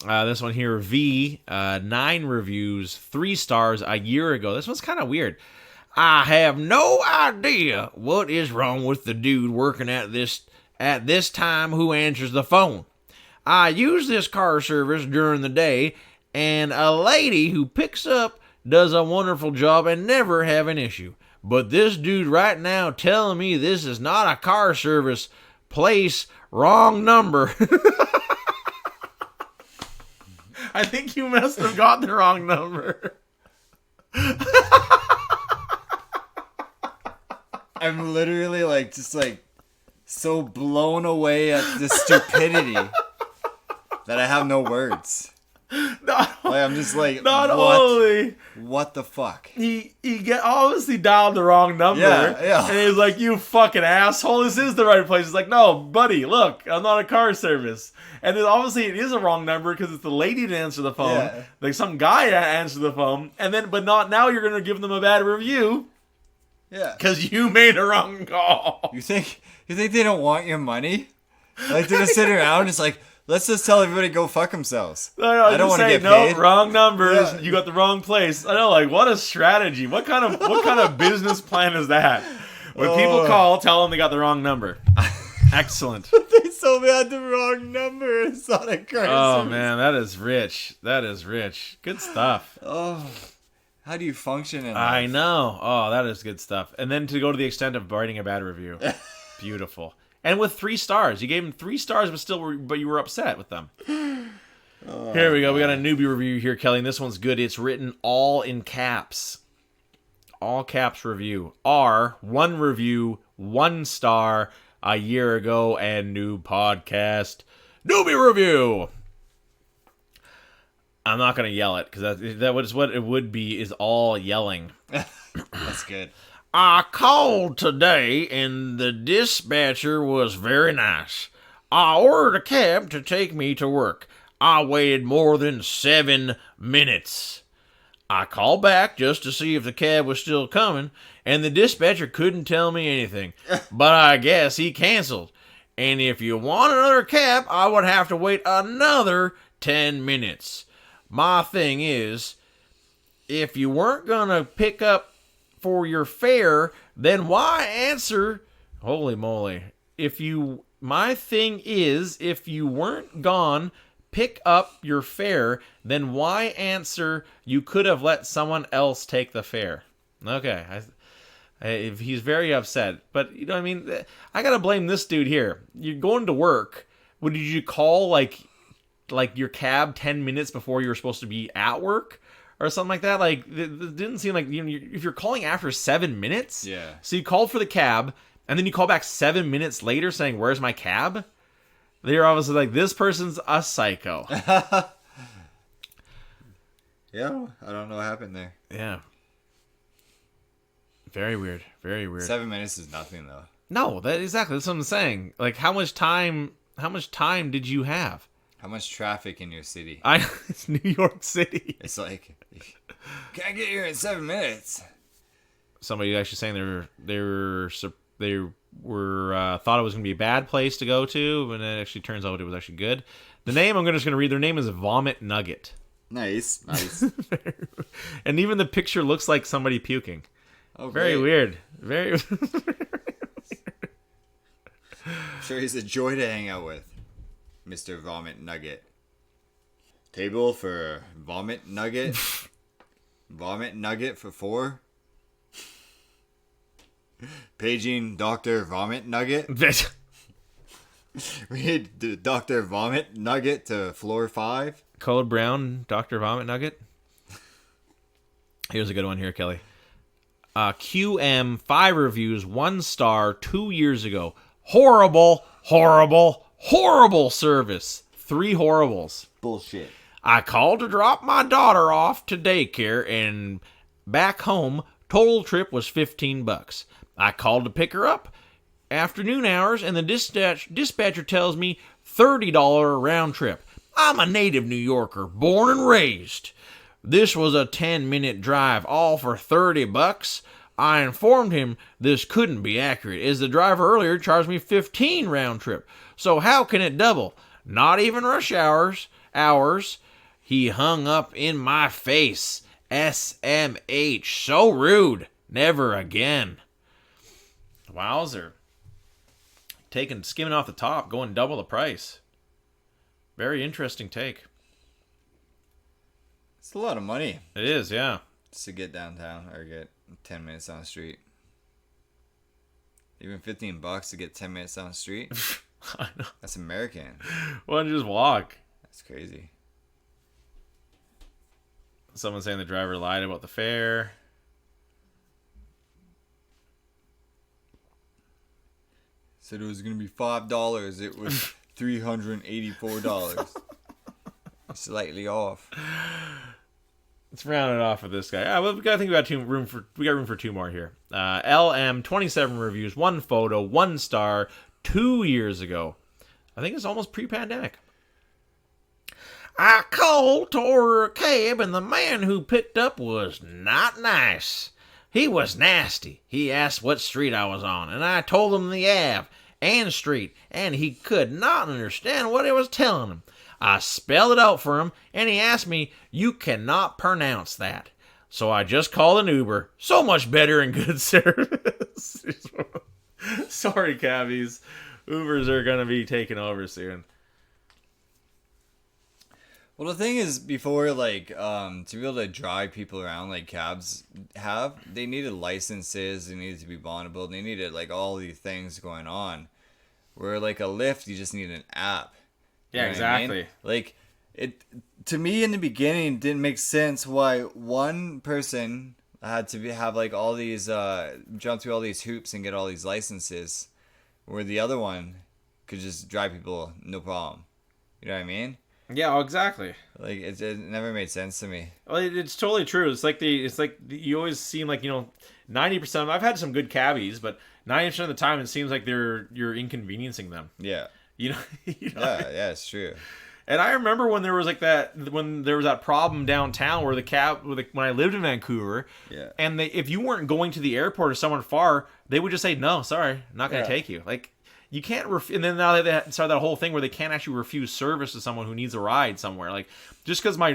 Speaker 1: This one here, V, 9 reviews, 3 stars a year ago. This one's kind of weird. I have no idea what is wrong with the dude working at this time who answers the phone. I use this car service during the day, and a lady who picks up does a wonderful job and never have an issue. But this dude right now telling me this is not a car service place, wrong number. I think you must have got the wrong number.
Speaker 2: I'm literally like just like so blown away at the stupidity that I have no words. I'm just like, what the fuck?
Speaker 1: He obviously dialed the wrong number.
Speaker 2: Yeah.
Speaker 1: And he's like, you fucking asshole, this is the right place. He's like, no, buddy, look, I'm not a car service. And then obviously it is a wrong number because it's the lady to answer the phone.
Speaker 2: Yeah.
Speaker 1: Like some guy to answer the phone. And then, but not now you're going to give them a bad review.
Speaker 2: Yeah.
Speaker 1: Because you made a wrong call.
Speaker 2: You think they don't want your money? Like they're just sitting around and it's like, let's just tell everybody to go fuck themselves.
Speaker 1: No, I don't want to get paid. No, wrong numbers. Yeah. You got the wrong place. I know, like, what a strategy. What kind of business plan is that? When people call, tell them they got the wrong number. Excellent.
Speaker 2: They told me I had the wrong number. It's not a car service.
Speaker 1: Man, that is rich. Good stuff.
Speaker 2: Oh, how do you function in that?
Speaker 1: I know. Oh, that is good stuff. And then to go to the extent of writing a bad review. Beautiful. And with 3 stars. You gave him 3 stars, but you were upset with them. Here we go. We got a newbie review here, Kelly. And this one's good. It's written all in caps. All caps review. R1 review, 1 star a year ago, and new podcast. Newbie review. I'm not going to yell it because that is what it would be, is all yelling.
Speaker 2: That's good.
Speaker 1: I called today and the dispatcher was very nice. I ordered a cab to take me to work. I waited more than 7 minutes. I called back just to see if the cab was still coming, and the dispatcher couldn't tell me anything. But I guess he canceled. And if you want another cab, I would have to wait another 10 minutes. My thing is, if you weren't going to pick up for your fare, then why answer? Holy moly. My thing is, if you weren't gone pick up your fare, then why answer? You could have let someone else take the fare. Okay. If he's very upset. But, you know what I mean? I got to blame this dude here. You're going to work. Did you call, like your cab 10 minutes before you were supposed to be at work? Or something like that? Like, it didn't seem like, if you're calling after 7 minutes.
Speaker 2: Yeah.
Speaker 1: So you called for the cab, and then you call back 7 minutes later saying, where's my cab? They're obviously like, this person's a psycho.
Speaker 2: Yeah, I don't know what happened there.
Speaker 1: Yeah. Very weird. Very weird.
Speaker 2: 7 minutes is nothing, though.
Speaker 1: No, that's what I'm saying. Like, how much time did you have?
Speaker 2: How much traffic in your city?
Speaker 1: It's New York City.
Speaker 2: It's like, can't get here in 7 minutes.
Speaker 1: Somebody actually saying they were thought it was going to be a bad place to go to, and it actually turns out it was actually good. The name, I'm just going to read, their name is Vomit Nugget.
Speaker 2: Nice.
Speaker 1: And even the picture looks like somebody puking.
Speaker 2: Oh,
Speaker 1: very weird. Very
Speaker 2: I'm sure he's a joy to hang out with, Mr. Vomit Nugget. Table for Vomit Nugget. Vomit Nugget for 4. Paging Dr. Vomit Nugget. Read Dr. Vomit Nugget to floor 5.
Speaker 1: Code Brown, Dr. Vomit Nugget. Here's a good one here, Kelly. QM 5 reviews, 1 star, 2 years ago. Horrible service. 3 horribles.
Speaker 2: Bullshit.
Speaker 1: I called to drop my daughter off to daycare and back home. Total trip was $15. I called to pick her up afternoon hours, and the dispatcher tells me $30 round trip. I'm a native New Yorker, born and raised. This was a 10-minute drive, all for $30. I informed him this couldn't be accurate, as the driver earlier charged me $15 round trip. So how can it double? Not even rush hours. He hung up in my face. SMH. So rude. Never again. Wowzer. Skimming off the top, going double the price. Very interesting take.
Speaker 2: It's a lot of money.
Speaker 1: It is, yeah.
Speaker 2: Just to get downtown or get 10 minutes down the street. Even $15 to get 10 minutes down the street.
Speaker 1: I know.
Speaker 2: That's American.
Speaker 1: Why don't you just walk?
Speaker 2: That's crazy.
Speaker 1: Someone saying the driver lied about the fare.
Speaker 2: Said it was going to be $5. It was $384. Slightly off.
Speaker 1: Let's round it off with this guy. I think we got room for 2 more here. LM 27 reviews, 1 photo, 1 star, 2 years ago. I think it's almost pre-pandemic. I called to order a cab, and the man who picked up was not nice. He was nasty. He asked what street I was on, and I told him the Ave and street, and he could not understand what I was telling him. I spelled it out for him, and he asked me, "You cannot pronounce that." So I just called an Uber. So much better and good service. Sorry, cabbies. Ubers are going to be taken over soon.
Speaker 2: Well, the thing is, before, like, to be able to drive people around like cabs they needed licenses, they needed to be bondable, they needed, like, all these things going on. Where, like, a Lyft, you just need an app.
Speaker 1: Yeah, exactly. I mean?
Speaker 2: Like, to me, in the beginning, it didn't make sense why one person had to have, like, all these, jump through all these hoops and get all these licenses, where the other one could just drive people, no problem. You know what I mean?
Speaker 1: Yeah, exactly.
Speaker 2: Like, it never made sense to me.
Speaker 1: Well, it's totally true. It's like you always seem like, 90%. I've had some good cabbies, but 90% of the time it seems like you're inconveniencing them.
Speaker 2: Yeah.
Speaker 1: Yeah,
Speaker 2: it's true.
Speaker 1: And I remember when there was that problem downtown where when I lived in Vancouver,
Speaker 2: yeah,
Speaker 1: and if you weren't going to the airport or somewhere far, they would just say, "No, sorry, not going to take you." Like, you can't and then now they started that whole thing where they can't actually refuse service to someone who needs a ride somewhere. Like, just because my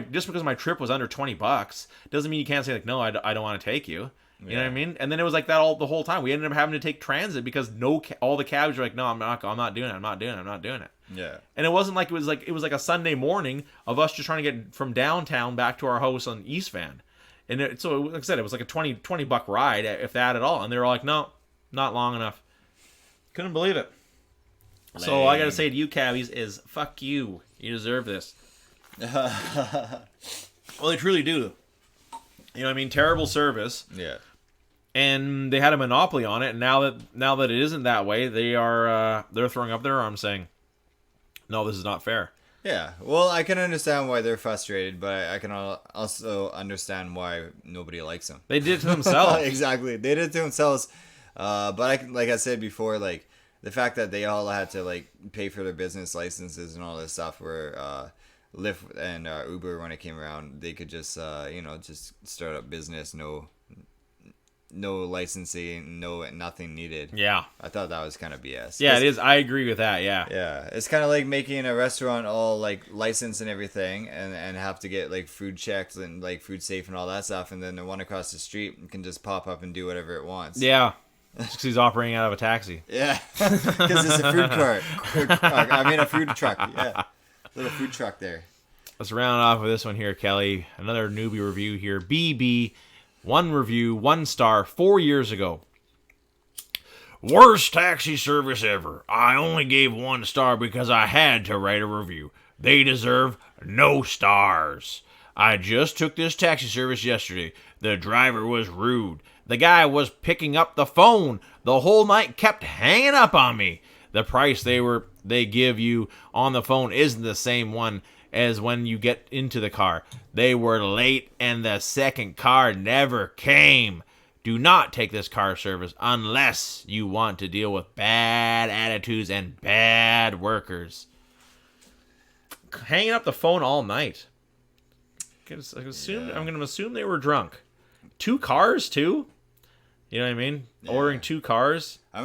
Speaker 1: trip was under $20 doesn't mean you can't say, like, "No, I don't want to take you." You know what I mean? And then it was like that the whole time. We ended up having to take transit because all the cabs were like, "No, I'm not doing it. I'm not doing it."
Speaker 2: Yeah.
Speaker 1: And it wasn't like it was like a Sunday morning of us just trying to get from downtown back to our house on East Van. And so, like I said, it was like a $20 ride, if that at all. And they were like, no, not long enough. Couldn't believe it. Lame. So all I got to say to you, cabbies, is fuck you. You deserve this. Well, they truly do. You know what I mean? Terrible service.
Speaker 2: Yeah.
Speaker 1: And they had a monopoly on it. And now that it isn't that way, they're throwing up their arms saying, no, this is not fair.
Speaker 2: Yeah, well, I can understand why they're frustrated, but I can also understand why nobody likes them.
Speaker 1: They did it to themselves.
Speaker 2: Exactly, they did it to themselves. But like I said before, like the fact that they all had to like pay for their business licenses and all this stuff, where Lyft and Uber, when it came around, they could just just start up business, no licensing, nothing needed.
Speaker 1: Yeah.
Speaker 2: I thought that was kind of BS.
Speaker 1: Yeah, it is. I agree with that, yeah.
Speaker 2: Yeah. It's kind of like making a restaurant all like licensed and everything and have to get like food checks and like food safe and all that stuff, and then the one across the street can just pop up and do whatever it wants.
Speaker 1: Yeah. Just because he's operating out of a taxi.
Speaker 2: Yeah. Because it's a food cart. A food truck. Yeah. Little food truck there.
Speaker 1: Let's round off with this one here, Kelly. Another newbie review here. BB. 1 review, 1 star, 4 years ago. Worst taxi service ever. I only gave 1 star because I had to write a review. They deserve no stars. I just took this taxi service yesterday. The driver was rude. The guy was picking up the phone. The whole night kept hanging up on me. The price they give you on the phone isn't the same one as when you get into the car. They were late and the second car never came. Do not take this car service unless you want to deal with bad attitudes and bad workers. Hanging up the phone all night. I'm going to assume they were drunk. 2 cars too? You know what I mean? Yeah. Ordering 2 cars.
Speaker 2: I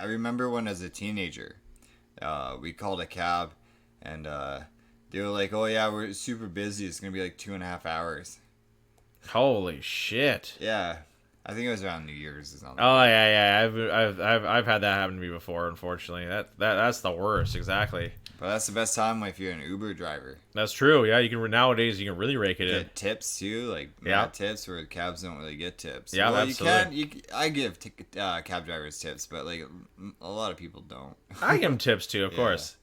Speaker 2: remember when as a teenager, we called a cab and they were like, "Oh yeah, we're super busy. It's gonna be like 2.5 hours."
Speaker 1: Holy shit!
Speaker 2: Yeah, I think it was around New Year's or something.
Speaker 1: Oh yeah. I've had that happen to me before. Unfortunately, that's the worst. Exactly.
Speaker 2: But that's the best time if you're an Uber driver.
Speaker 1: That's true. Yeah, nowadays you can really rake it in.
Speaker 2: Get tips too, like tips where cabs don't really get tips.
Speaker 1: Yeah, well, absolutely.
Speaker 2: I give cab drivers tips, but like a lot of people don't.
Speaker 1: I give them tips too, of course.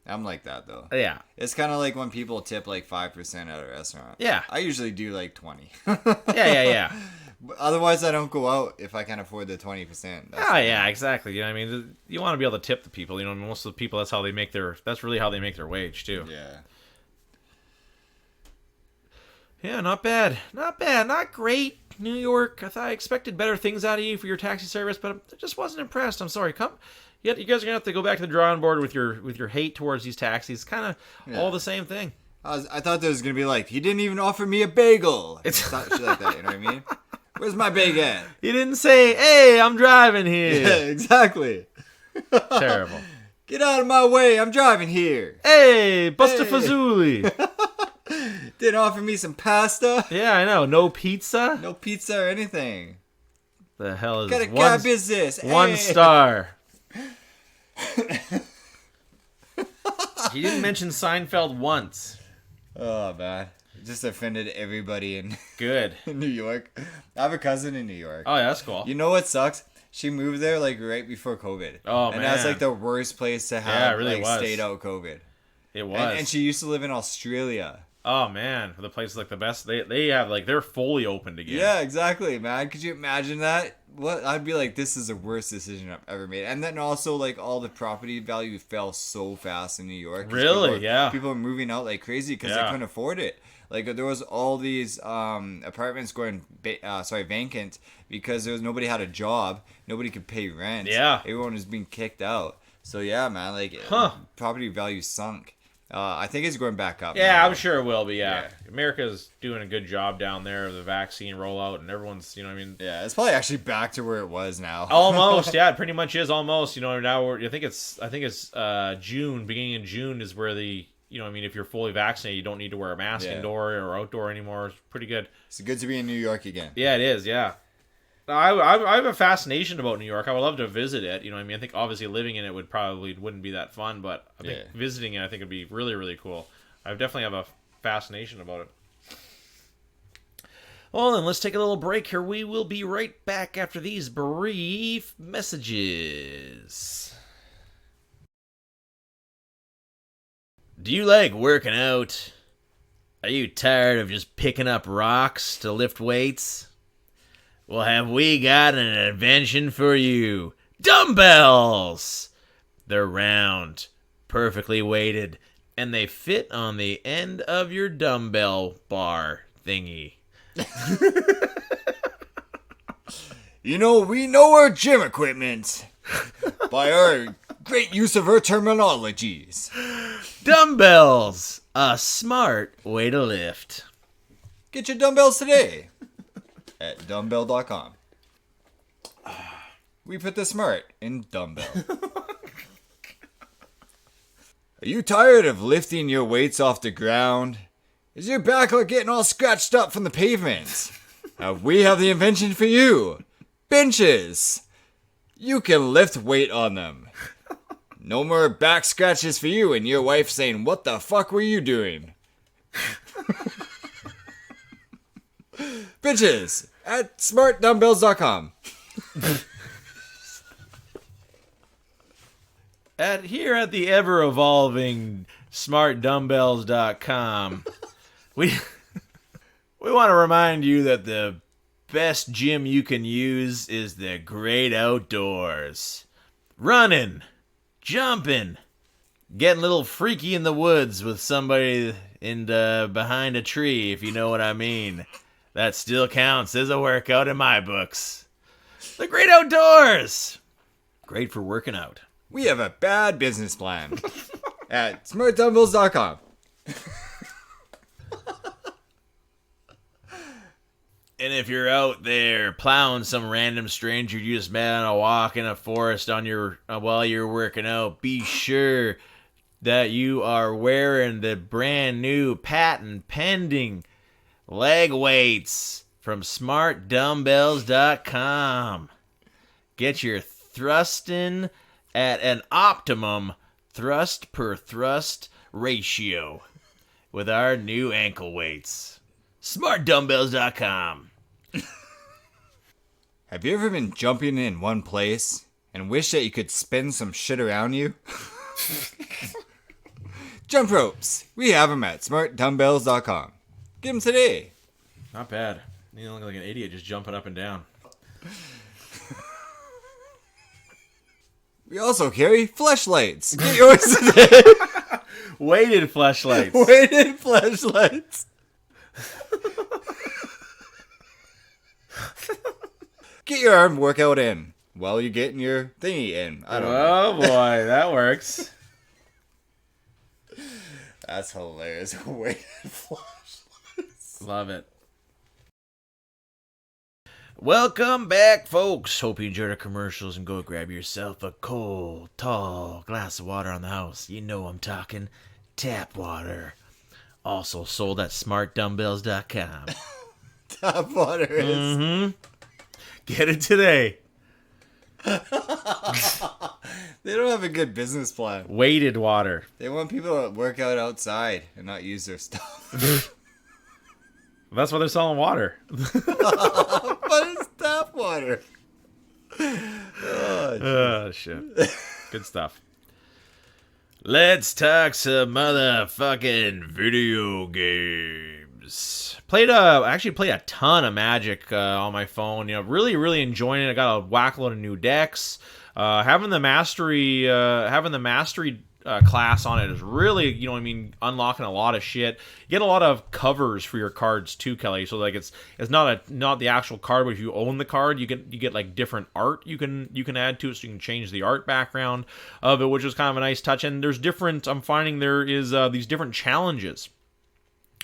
Speaker 2: I'm like that though.
Speaker 1: Yeah.
Speaker 2: It's kind of like when people tip like 5% at a restaurant.
Speaker 1: Yeah.
Speaker 2: I usually do like 20.
Speaker 1: Yeah.
Speaker 2: But otherwise, I don't go out if I can't afford the 20%.
Speaker 1: Yeah, exactly. You know what I mean? You want to be able to tip the people. You know, most of the people, that's really how they make their wage too.
Speaker 2: Yeah.
Speaker 1: Yeah, not bad. Not great. New York. I expected better things out of you for your taxi service, but I just wasn't impressed. I'm sorry. You guys are gonna have to go back to the drawing board with your hate towards these taxis. Kind of all the same thing.
Speaker 2: I thought there was gonna be like, he didn't even offer me a bagel. It's shit like that. You know what I mean? Where's my bag at?
Speaker 1: He didn't say, "Hey, I'm driving here."
Speaker 2: Yeah, exactly.
Speaker 1: Terrible.
Speaker 2: Get out of my way! I'm driving here.
Speaker 1: Hey, Busta Fazuli.
Speaker 2: Didn't offer me some pasta.
Speaker 1: Yeah, I know. No pizza.
Speaker 2: No pizza or anything.
Speaker 1: The hell is
Speaker 2: this? What kind of cab is this?
Speaker 1: 1 star. He didn't mention Seinfeld once.
Speaker 2: Oh man, just offended everybody in New York. I have a cousin in New York.
Speaker 1: Oh yeah, that's cool.
Speaker 2: You know what sucks? She moved there like right before COVID.
Speaker 1: Oh
Speaker 2: and
Speaker 1: man,
Speaker 2: that's like the worst place to have stayed out COVID.
Speaker 1: It was.
Speaker 2: And she used to live in Australia.
Speaker 1: Oh man, the place is like the best. They have like they're fully opened again.
Speaker 2: Yeah, exactly, man. Could you imagine that? What I'd be like, this is the worst decision I've ever made. And then also like all the property value fell so fast in New York.
Speaker 1: Really?
Speaker 2: People are moving out like crazy because they couldn't afford it. Like there was all these apartments going vacant because nobody had a job, nobody could pay rent.
Speaker 1: Yeah,
Speaker 2: everyone was being kicked out. So yeah, man, like property value sunk. I think it's going back up.
Speaker 1: Yeah, now. I'm sure it will be. Yeah. America's doing a good job down there of the vaccine rollout, and everyone's, you know what I mean?
Speaker 2: Yeah, it's probably actually back to where it was now.
Speaker 1: Almost, yeah, it pretty much is almost. You know, now I think it's June, beginning of June is where you know, I mean, if you're fully vaccinated, you don't need to wear a mask indoor or outdoor anymore. It's pretty good.
Speaker 2: It's good to be in New York again.
Speaker 1: Yeah, it is. Yeah. I have a fascination about New York. I would love to visit it. You know what I mean? I think obviously living in it wouldn't be that fun, but I think visiting it, I think it'd be really, really cool. I definitely have a fascination about it. Well, then let's take a little break here. We will be right back after these brief messages. Do you like working out? Are you tired of just picking up rocks to lift weights? Well, have we got an invention for you? Dumbbells! They're round, perfectly weighted, and they fit on the end of your dumbbell bar thingy.
Speaker 2: You know, we know our gym equipment by our great use of our terminologies.
Speaker 1: Dumbbells, a smart way to lift.
Speaker 2: Get your dumbbells today at dumbbell.com. We put the smart in dumbbell. Are you tired of lifting your weights off the ground? Is your back getting all scratched up from the pavement? We have the invention for you. Benches. You can lift weight on them. No more back scratches for you and your wife saying, "What the fuck were you doing?" Benches at smartdumbbells.com.
Speaker 1: Here at the ever-evolving smartdumbbells.com, we want to remind you that the best gym you can use is the great outdoors. Running, jumping, getting a little freaky in the woods with somebody behind a tree, if you know what I mean. That still counts as a workout in my books. The great outdoors. Great for working out.
Speaker 2: We have a bad business plan at smartdumbbells.com.
Speaker 1: And if you're out there plowing some random stranger you just met on a walk in a forest while you're working out, be sure that you are wearing the brand new patent pending leg weights from smartdumbbells.com. Get your thrusting at an optimum thrust per thrust ratio with our new ankle weights. smartdumbbells.com.
Speaker 2: Have you ever been jumping in one place and wish that you could spin some shit around you? Jump ropes. We have them at smartdumbbells.com. Get them today.
Speaker 1: Not bad. You look like an idiot just jumping up and down.
Speaker 2: We also carry fleshlights. Get yours today.
Speaker 1: Weighted fleshlights.
Speaker 2: Weighted fleshlights. Get your arm workout in while you're getting your thingy in. I don't know.
Speaker 1: Oh boy, that works.
Speaker 2: That's hilarious. Weighted fleshlights.
Speaker 1: Love it. Welcome back, folks. Hope you enjoyed our commercials and go grab yourself a cold, tall glass of water on the house. You know I'm talking tap water. Also sold at smartdumbbells.com.
Speaker 2: Tap water is.
Speaker 1: Mm-hmm. Get it today.
Speaker 2: They don't have a good business plan.
Speaker 1: Weighted water.
Speaker 2: They want people to work out outside and not use their stuff.
Speaker 1: That's why they're selling water.
Speaker 2: What is tap water?
Speaker 1: Oh, shit. Good stuff. Let's talk some motherfucking video games. I actually played a ton of Magic on my phone. Really enjoying it. I got a whack load of new decks. Having the mastery class on it is really, unlocking a lot of shit. You get a lot of covers for your cards too, Kelly. So like it's not the actual card, but if you own the card, you get like different art you can add to it, so you can change the art background of it, which is kind of a nice touch. And I'm finding there is these different challenges.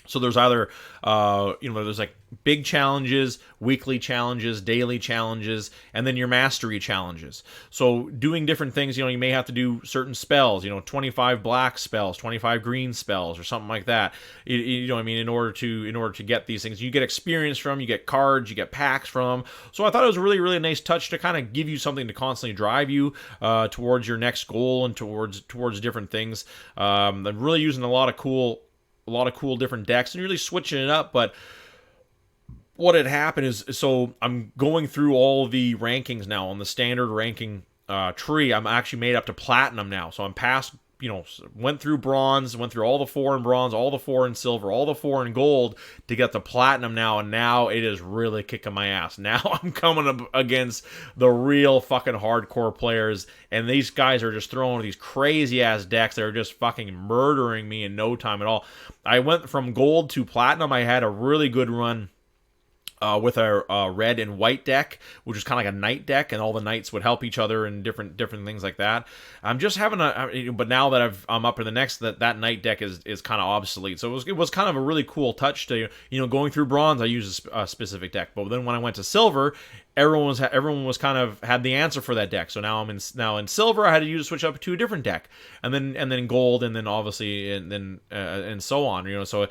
Speaker 1: So there's either, there's like big challenges, weekly challenges, daily challenges, and then your mastery challenges. So doing different things, you may have to do certain spells, 25 black spells, 25 green spells, or something like that. In order to get these things, you get experience from, you get cards, you get packs from. So I thought it was a really, really nice touch to kind of give you something to constantly drive you towards your next goal and towards different things. I'm really using a lot of cool different decks and really switching it up, but what had happened is, so I'm going through all the rankings now on the standard ranking tree. I'm actually made up to platinum now, so I'm past, went through bronze, went through all the 4 in bronze, all the 4 in silver, all the 4 in gold to get the platinum now, and now it is really kicking my ass. Now I'm coming up against the real fucking hardcore players, and these guys are just throwing these crazy ass decks that are just fucking murdering me in no time at all. I went from gold to platinum. I had a really good run with a red and white deck, which is kind of like a knight deck, and all the knights would help each other and different things like that. I'm just having but now that I'm up in the next, that knight deck is kind of obsolete. So it was kind of a really cool touch to, going through bronze. I used a specific deck, but then when I went to silver, everyone was kind of had the answer for that deck. So now in silver, I had to switch up to a different deck, and then gold, and then obviously and so on. So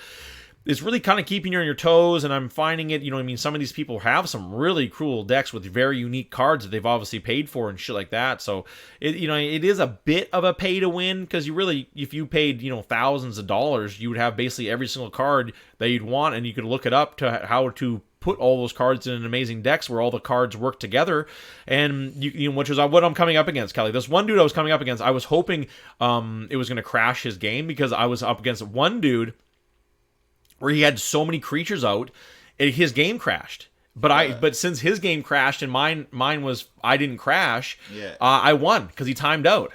Speaker 1: it's really kind of keeping you on your toes, and I'm finding it, some of these people have some really cool decks with very unique cards that they've obviously paid for and shit like that. So it is a bit of a pay to win, because if you paid, thousands of dollars, you would have basically every single card that you'd want, and you could look it up to how to put all those cards in an amazing decks where all the cards work together, and which is what I'm coming up against, Kelly. This one dude I was coming up against, I was hoping it was going to crash his game, because I was up against one dude where he had so many creatures out, his game crashed. But since his game crashed and mine was, I didn't crash.
Speaker 2: Yeah.
Speaker 1: I won because he timed out.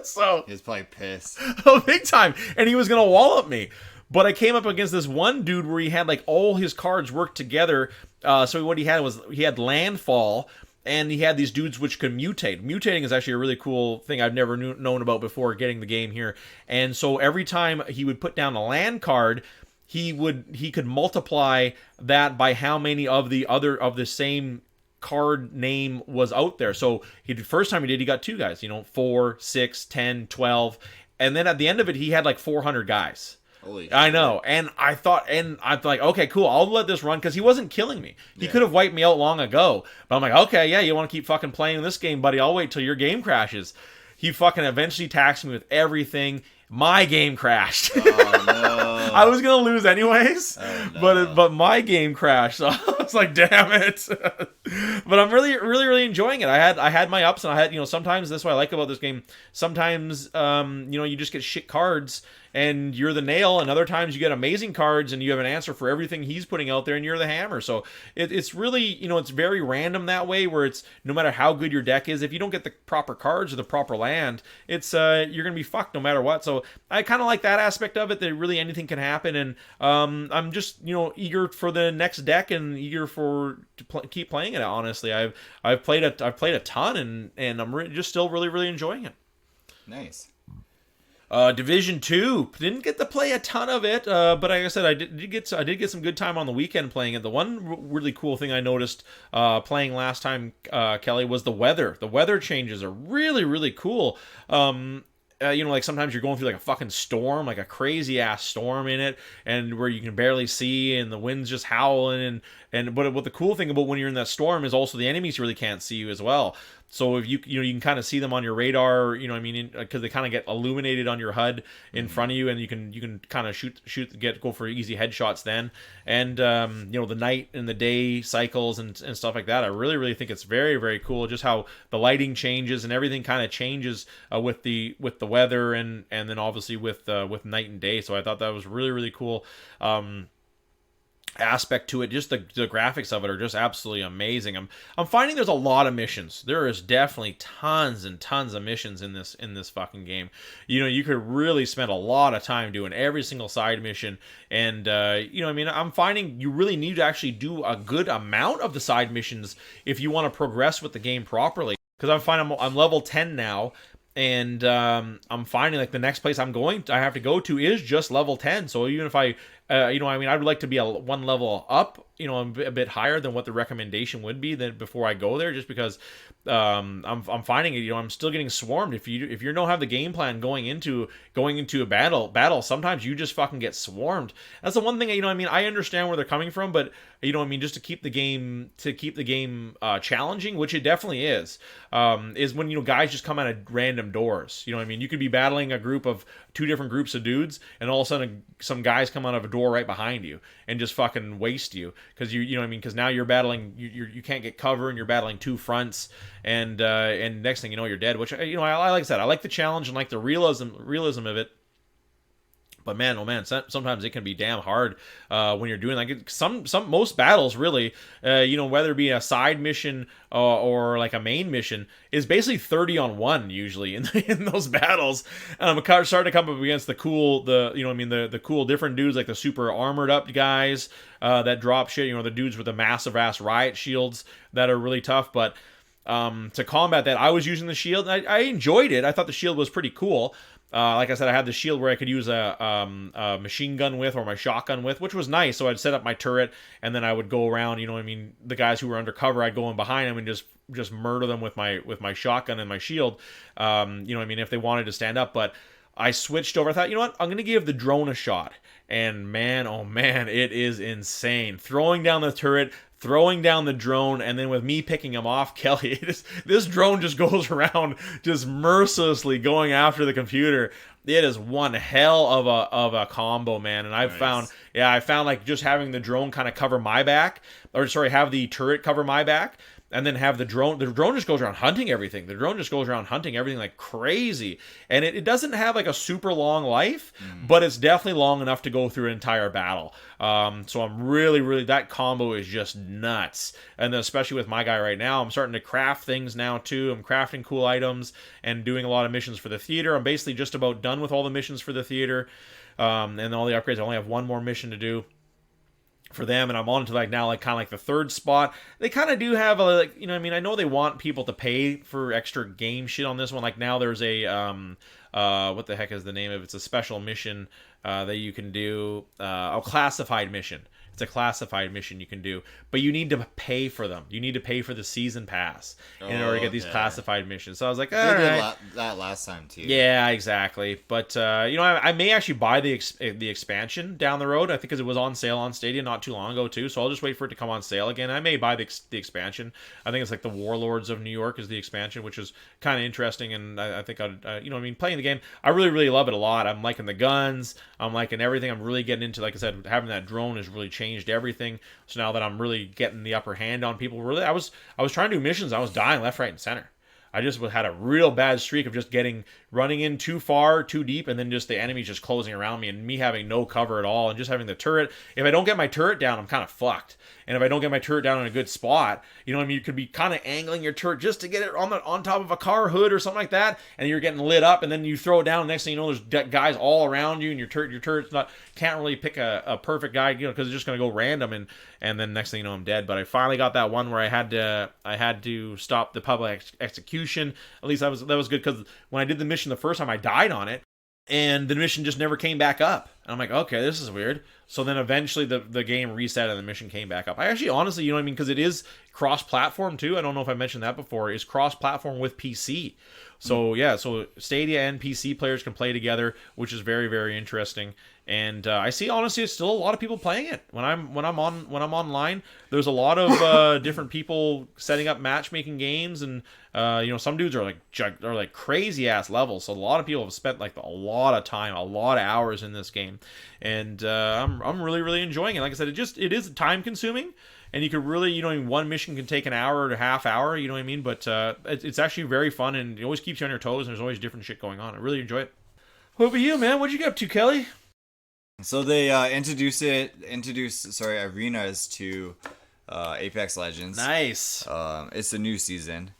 Speaker 1: So
Speaker 2: he was probably pissed.
Speaker 1: Oh, big time, and he was gonna wallop me. But I came up against this one dude where he had like all his cards worked together. So what he had landfall. And he had these dudes which could mutate. Mutating is actually a really cool thing I've never known about before getting the game here. And so every time he would put down a land card, he could multiply that by how many of the same card name was out there. So first time he got 2 guys, 4, 6, 10, 12. And then at the end of it, he had like 400 guys.
Speaker 2: Holy
Speaker 1: I know, and I thought, okay, cool, I'll let this run, because he wasn't killing me. He could have wiped me out long ago. But I'm like, okay, yeah, you want to keep fucking playing this game, buddy? I'll wait till your game crashes. He fucking eventually taxed me with everything. My game crashed.
Speaker 2: Oh, no.
Speaker 1: I was gonna lose anyways,
Speaker 2: oh, no.
Speaker 1: but my game crashed. So I was like, damn it. But I'm really, really, really enjoying it. I had my ups, and I had, sometimes that's what I like about this game. Sometimes, you just get shit cards and you're the nail, and other times you get amazing cards and you have an answer for everything he's putting out there, and you're the hammer. So it's really, it's very random that way, where it's no matter how good your deck is, if you don't get the proper cards or the proper land, it's you're gonna be fucked no matter what. So I kind of like that aspect of it, that really anything can happen, and I'm just eager for the next deck and eager to keep playing it. Honestly, I've played a ton, and I'm just still really, really enjoying it.
Speaker 2: Nice.
Speaker 1: Division 2, didn't get to play a ton of it, but like I said, I did get some good time on the weekend playing it. The one really cool thing I noticed playing last time, Kelly, was the weather. The weather changes are really, really cool. Like sometimes you're going through like a fucking storm, like a crazy ass storm in it, and where you can barely see, and the wind's just howling, but what the cool thing about when you're in that storm is also the enemies really can't see you as well. So if you can kind of see them on your radar, because they kind of get illuminated on your HUD in front of you, and you can kind of go for easy headshots then. And the night and the day cycles and stuff like that. I really, really think it's very, very cool just how the lighting changes and everything kind of changes with the weather and then obviously with night and day. So I thought that was really, really cool. Aspect to it. Just the graphics of it are just absolutely amazing. I'm finding there's a lot of missions. There is definitely tons and tons of missions in this fucking game. You could really spend a lot of time doing every single side mission, and I'm finding you really need to actually do a good amount of the side missions if you want to progress with the game properly. Because I'm finding I'm level 10 now, and I'm finding like the next place I have to go to is just level 10. So even if I I would like to be one level up, a bit higher than what the recommendation would be then before I go there, just because I'm finding it, I'm still getting swarmed. If you don't have the game plan going into a battle, sometimes you just fucking get swarmed. That's the one thing, I understand where they're coming from, but just to keep the game challenging, which it definitely is when guys just come out of random doors. You could be battling a group of 2 different groups of dudes, and all of a sudden some guys come out of a door door right behind you and just fucking waste you because you know what I mean, because now you're battling, you can't get cover and you're battling two fronts, and next thing you know you're dead. Which, you know, I like that. I like the challenge and like the realism of it. But man, oh man, sometimes it can be damn hard when you're doing like most battles really, you know, whether it be a side mission or like a main mission, is basically 30-on-1 usually in those battles. And I'm starting to come up against the cool different dudes, like the super armored up guys that drop shit. You know, the dudes with the massive ass riot shields that are really tough. But to combat that, I was using the shield. And I enjoyed it. I thought the shield was pretty cool. Like I said, I had the shield where I could use a machine gun with, or my shotgun with, which was nice. So I'd set up my turret, and then I would go around. You know what I mean? The guys who were undercover, I'd go in behind them and just murder them with my shotgun and my shield. You know what I mean? If they wanted to stand up, but I switched over. I thought, you know what? I'm gonna give the drone a shot. And man, oh man, it is insane. Throwing down the turret, throwing down the drone, and then with me picking him off, Kelly, this drone just goes around just mercilessly going after the computer. It is one hell of a combo, man. And I found like just having the drone kind of cover my back, have the turret cover my back, and then have the drone just goes around hunting everything. The drone just goes around hunting everything like crazy. And it doesn't have like a super long life, but it's definitely long enough to go through an entire battle. So I'm really, that combo is just nuts. And then especially with my guy right now, I'm starting to craft things now too. I'm crafting cool items and doing a lot of missions for the theater. I'm basically just about done with all the missions for the theater. And all the upgrades. I only have one more mission to do for them, and I'm on to like now like kind of like the third spot. They kind of do have a, like, you know what I mean, I know they want people to pay for extra game shit on this one. Like now there's a what the heck is the name of it? It's a special mission that you can do, a classified mission. It's a classified mission you can do, but you need to pay for them. You need to pay for the season pass in order to get these classified missions. So I was like, all right.
Speaker 2: That last time too.
Speaker 1: Yeah, exactly. But you know, I may actually buy the expansion down the road. I think because it was on sale on Stadia not too long ago too. So I'll just wait for it to come on sale again. I may buy the expansion. I think it's like the Warlords of New York is the expansion, which is kind of interesting. And I think I'd you know what I mean, playing the game, I really love it a lot. I'm liking the guns. I'm liking everything. I'm really getting into, like I said, having that drone has really changed everything. So now that I'm really getting the upper hand on people, really, I was trying to do missions. I was dying left, right, and center. I just had a real bad streak of just running in too far, too deep, and then just the enemies just closing around me and me having no cover at all, and just having the turret. If I don't get my turret down, I'm kind of fucked. And if I don't get my turret down in a good spot, you know what I mean, you could be kind of angling your turret just to get it on top of a car hood or something like that, and you're getting lit up, and then you throw it down. Next thing you know, there's guys all around you, and your turret's can't really pick a perfect guy, you know, because it's just gonna go random, and then next thing you know, I'm dead. But I finally got that one where I had to stop the public execution. At least that was good, because when I did the mission the first time, I died on it, and the mission just never came back up. And I'm like, okay, this is weird. So then eventually the game reset and the mission came back up. I actually, honestly, you know what I mean, because it is cross-platform too. I don't know if I mentioned that before. It's cross-platform with PC. So yeah, so Stadia and PC players can play together, which is very, very interesting. And I see, honestly, it's still a lot of people playing it. When I'm online, there's a lot of different people setting up matchmaking games, and you know, some dudes are like crazy ass levels. So a lot of people have spent like a lot of time, a lot of hours in this game, and I'm really enjoying it. Like I said, it is time consuming. And you could really, you know, one mission can take an hour or a half hour, you know what I mean? But it's actually very fun, and it always keeps you on your toes, and there's always different shit going on. I really enjoy it. What about you, man? What'd you get up to, Kelly?
Speaker 2: So they introduced arenas to Apex Legends.
Speaker 1: Nice.
Speaker 2: It's a new season.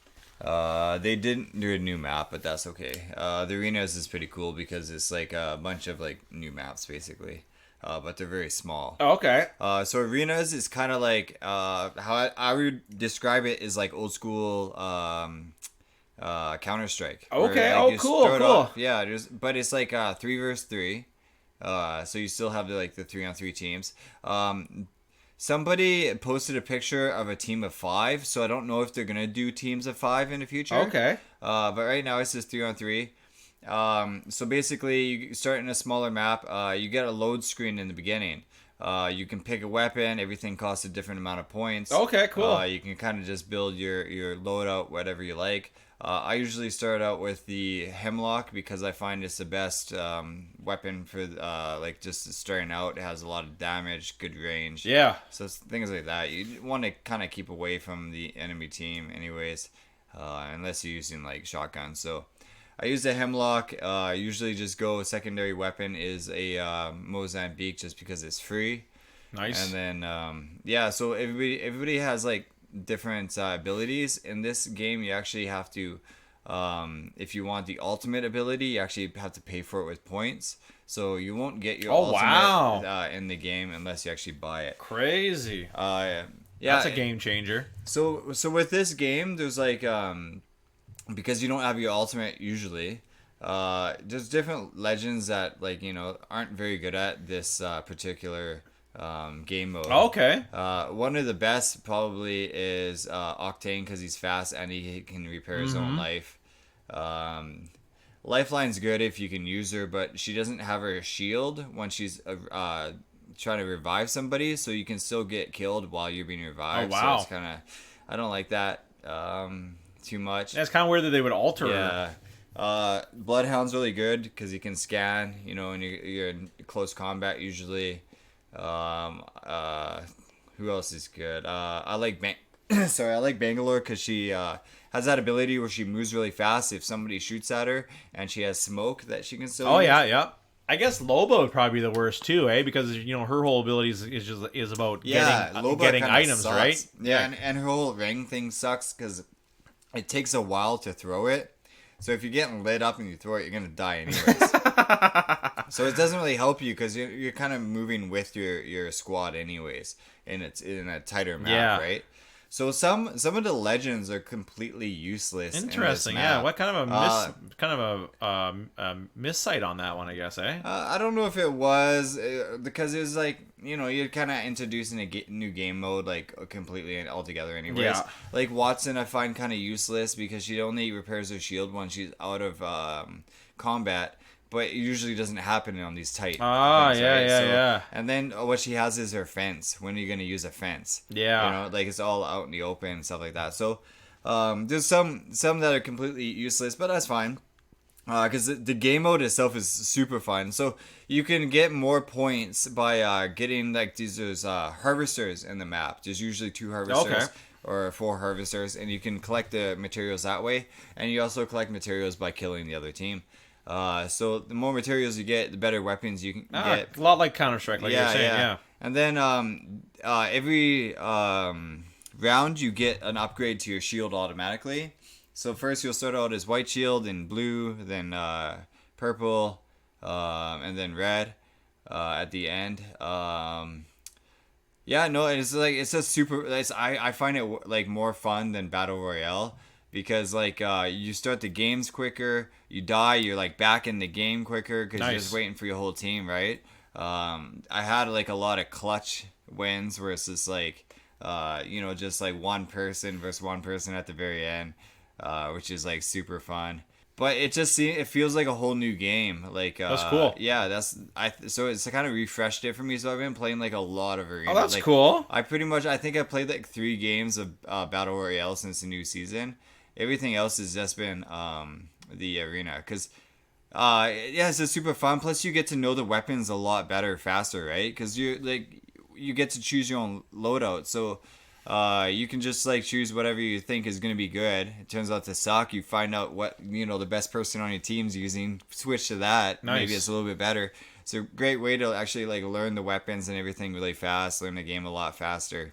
Speaker 2: They didn't do a new map, but that's okay. The arenas is pretty cool because it's like a bunch of like new maps basically. But they're very small.
Speaker 1: Oh, okay.
Speaker 2: So arenas is kind of like how I would describe it is like old school Counter-Strike.
Speaker 1: Okay.
Speaker 2: Like
Speaker 1: cool.
Speaker 2: Off, yeah. But it's like 3 versus 3. So you still have the 3-on-3 teams. Somebody posted a picture of a team of 5, so I don't know if they're gonna do teams of 5 in the future.
Speaker 1: Okay.
Speaker 2: But right now it's just 3-on-3. So basically, you start in a smaller map. You get a load screen in the beginning You can pick a weapon. Everything costs a different amount of points.
Speaker 1: Okay, cool.
Speaker 2: You can kind of just build your loadout, whatever you like. I usually start out with the Hemlock because I find it's the best weapon for like just starting out. It has a lot of damage, good range.
Speaker 1: Yeah.
Speaker 2: So it's things like that. You want to kind of keep away from the enemy team, anyways, unless you're using like shotguns. So I use the Hemlock. Usually just go secondary weapon is a Mozambique just because it's free.
Speaker 1: Nice.
Speaker 2: And then yeah, so everybody has like different abilities. In this game you actually have to if you want the ultimate ability, you actually have to pay for it with points. So you won't get your ultimate in the game unless you actually buy it.
Speaker 1: Crazy.
Speaker 2: Yeah,
Speaker 1: that's a game changer.
Speaker 2: So with this game, there's like because you don't have your ultimate usually, there's different legends that like aren't very good at this particular game mode.
Speaker 1: Okay.
Speaker 2: One of the best probably is Octane because he's fast and he can repair his own life. Lifeline's good if you can use her, but she doesn't have her shield when she's trying to revive somebody, so you can still get killed while you're being revived.
Speaker 1: Oh, wow.
Speaker 2: So it's kind of, I don't like that too much.
Speaker 1: That's kind of weird that they would alter her.
Speaker 2: Yeah. Bloodhound's really good because you can scan, and you're in close combat usually. Who else is good? I like Bangalore because she has that ability where she moves really fast. If somebody shoots at her and she has smoke that she can still use.
Speaker 1: Yeah. I guess Loba would probably be the worst too, Because her whole ability is about getting items,
Speaker 2: sucks.
Speaker 1: Right?
Speaker 2: Yeah, and her whole ring thing sucks because it takes a while to throw it. So if you're getting lit up and you throw it, you're gonna die anyways. So it doesn't really help you because you're kind of moving with your squad anyways, and it's in a tighter map, right? So some of the legends are completely useless.
Speaker 1: Interesting,
Speaker 2: in this map.
Speaker 1: What kind of a miss sight on that one, I guess,
Speaker 2: I don't know if it was because it was like you're kind of introducing a new game mode like completely and altogether. Anyways, like Watson, I find kind of useless because she only repairs her shield when she's out of combat. But it usually doesn't happen on these tight things, right?
Speaker 1: Yeah.
Speaker 2: And then what she has is her fence. When are you going to use a fence?
Speaker 1: Yeah.
Speaker 2: Like it's all out in the open and stuff like that. So there's some that are completely useless, but that's fine. Because the game mode itself is super fun. So you can get more points by getting like these harvesters in the map. There's usually 2 harvesters. Or 4 harvesters. And you can collect the materials that way. And you also collect materials by killing the other team. So the more materials you get, the better weapons you can get.
Speaker 1: A lot like Counter-Strike, like you're saying, yeah.
Speaker 2: And then every round you get an upgrade to your shield automatically. So first you'll start out as white shield, then blue, then purple, and then red at the end. It's a super. I find it like more fun than Battle Royale. Because like you start the games quicker, you die, you're like back in the game quicker because you're just waiting for your whole team, right? I had like a lot of clutch wins where it's just like just like one person versus one person at the very end, which is like super fun. But it feels like a whole new game. Like
Speaker 1: that's cool.
Speaker 2: Yeah, so it's kind of refreshed it for me. So I've been playing like a lot of Arena.
Speaker 1: Oh, that's
Speaker 2: like,
Speaker 1: cool.
Speaker 2: I think I played like 3 games of Battle Royale since the new season. Everything else has just been the Arena because it's just super fun. Plus you get to know the weapons a lot better faster, right? Because you get to choose your own loadout, so you can just like choose whatever you think is going to be good. It turns out to suck. You find out what the best person on your team's using, switch to that. Maybe it's a little bit better. It's a great way to actually like learn the weapons and everything really fast, learn the game a lot faster.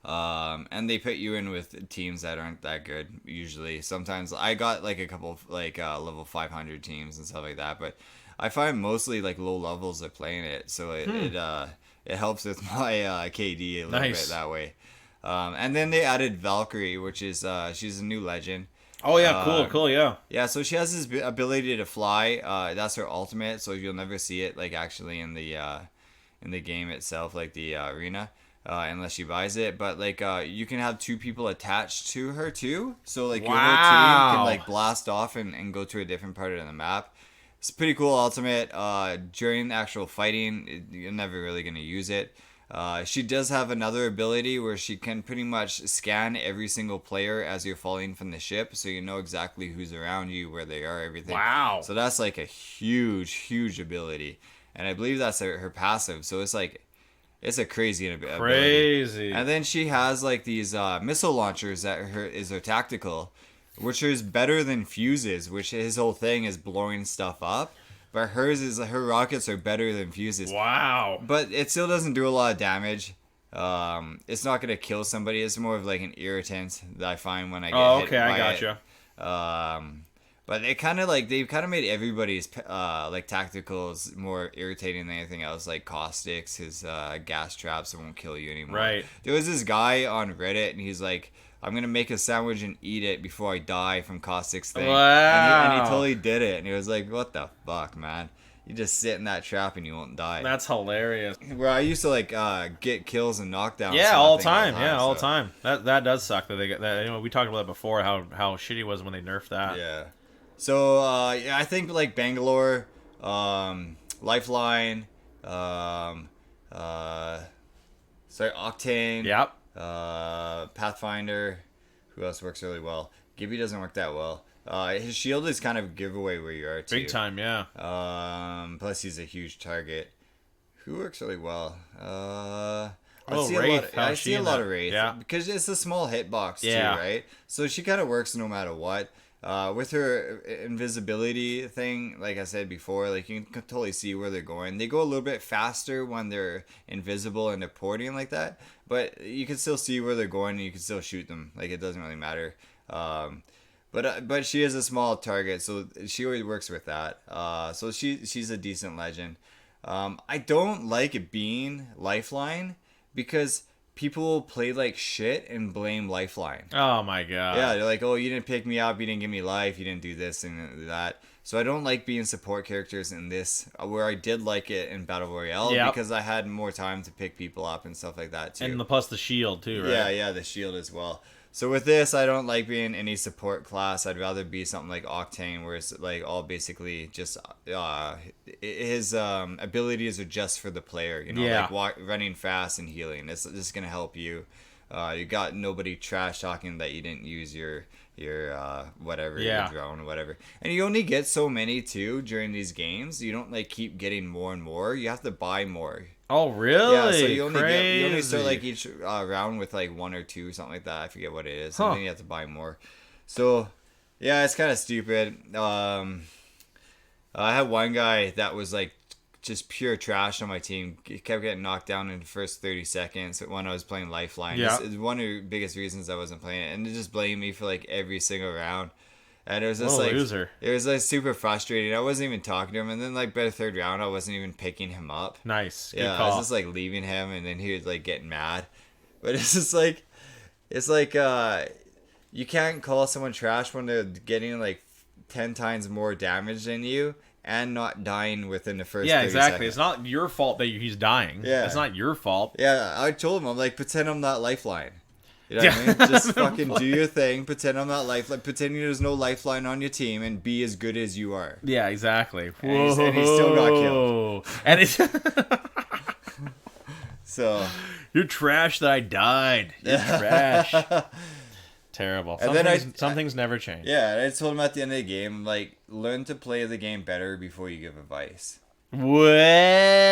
Speaker 2: And they put you in with teams that aren't that good usually. Sometimes I got like a couple of like level 500 teams and stuff like that, but I find mostly like low levels are playing it, so it helps with my KD a little bit that way. And then they added Valkyrie, which is she's a new legend.
Speaker 1: Oh yeah, cool, yeah.
Speaker 2: Yeah, so she has this ability to fly. That's her ultimate, so you'll never see it like actually in the game itself, like the arena. Unless she buys it, but like you can have 2 people attached to her too, so like your whole team can like blast off and go to a different part of the map. It's a pretty cool ultimate. During actual fighting, you're never really going to use it. She does have another ability where she can pretty much scan every single player as you're falling from the ship, so you know exactly who's around you, where they are, everything.
Speaker 1: Wow.
Speaker 2: So that's like a huge ability. And I believe that's her passive, so it's like, it's a crazy ability.
Speaker 1: Crazy.
Speaker 2: And then she has like these missile launchers that is her tactical, which is better than Fuse's, which his whole thing is blowing stuff up. But her rockets are better than Fuse's.
Speaker 1: Wow.
Speaker 2: But it still doesn't do a lot of damage. It's not gonna kill somebody. It's more of like an irritant that I find when I get hit by
Speaker 1: I gotcha.
Speaker 2: But they've kind of made everybody's like tacticals more irritating than anything else. Like Caustic's, his gas traps won't kill you anymore.
Speaker 1: Right.
Speaker 2: There was this guy on Reddit, and he's like, I'm gonna make a sandwich and eat it before I die from Caustic's thing.
Speaker 1: Wow.
Speaker 2: And he totally did it. And he was like, what the fuck, man? You just sit in that trap and you won't die.
Speaker 1: That's hilarious.
Speaker 2: Where I used to like get kills and knockdowns.
Speaker 1: Yeah, all the time. All the time. That does suck that they get that. You know, we talked about it before how shitty it was when they nerfed that.
Speaker 2: Yeah. So yeah, I think like Bangalore, Lifeline, Octane.
Speaker 1: Yep.
Speaker 2: Pathfinder. Who else works really well? Gibby doesn't work that well. His shield is kind of a giveaway where you are too.
Speaker 1: Big time, yeah.
Speaker 2: Plus he's a huge target. Who works really well? I see a lot of Wraith.
Speaker 1: Yeah.
Speaker 2: Because it's a small hitbox too,
Speaker 1: Yeah.
Speaker 2: right? So she kind of works no matter what. With her invisibility thing, like I said before, like you can totally see where they're going. They go a little bit faster when they're invisible and they're porting like that, but you can still see where they're going and you can still shoot them. Like it doesn't really matter. But she is a small target, so she always works with that. So she's a decent legend. I don't like it being Lifeline because people play like shit and blame Lifeline.
Speaker 1: Oh my god.
Speaker 2: Yeah, they're like, oh, you didn't pick me up, you didn't give me life, you didn't do this and that. So I don't like being support characters in this, where I did like it in Battle Royale because I had more time to pick people up and stuff like that too.
Speaker 1: And plus the shield too, right?
Speaker 2: Yeah, the shield as well. So with this, I don't like being any support class. I'd rather be something like Octane, where it's like all basically just his abilities are just for the player. You know, like running fast and healing. It's just gonna help you. You got nobody trash talking that you didn't use your whatever, your drone or whatever. And you only get so many too during these games. You don't like keep getting more and more. You have to buy more.
Speaker 1: Oh really?
Speaker 2: Yeah, so you only start like each round with like one or two, something like that. I forget what it is. And then you have to buy more. So yeah, it's kind of stupid. I had one guy that was like just pure trash on my team. He kept getting knocked down in the first 30 seconds when I was playing Lifeline.
Speaker 1: Yeah.
Speaker 2: It's one of the biggest reasons I wasn't playing it. And they just blamed me for like every single round. And it was just like,
Speaker 1: loser.
Speaker 2: It was like super frustrating. I wasn't even talking to him. And then like by the third round, I wasn't even picking him up.
Speaker 1: Nice. Good
Speaker 2: Yeah,
Speaker 1: call.
Speaker 2: I was just like leaving him, and then he was like getting mad. But it's just like, you can't call someone trash when they're getting like 10 times more damage than you and not dying within the first 30
Speaker 1: exactly.
Speaker 2: seconds.
Speaker 1: It's not your fault that he's dying.
Speaker 2: Yeah.
Speaker 1: It's not your fault.
Speaker 2: Yeah, I told him, I'm like, pretend I'm not Lifeline. You know what I mean? Just fucking do your thing. Pretend I'm not Lifeline. Pretend there's no Lifeline on your team and be as good as you are.
Speaker 1: Yeah, exactly.
Speaker 2: And he still got killed.
Speaker 1: And it's
Speaker 2: So
Speaker 1: you're trash that I died. You're trash. Terrible. Some things never change.
Speaker 2: Yeah, and I told him at the end of the game, like, learn to play the game better before you give advice.
Speaker 1: Well,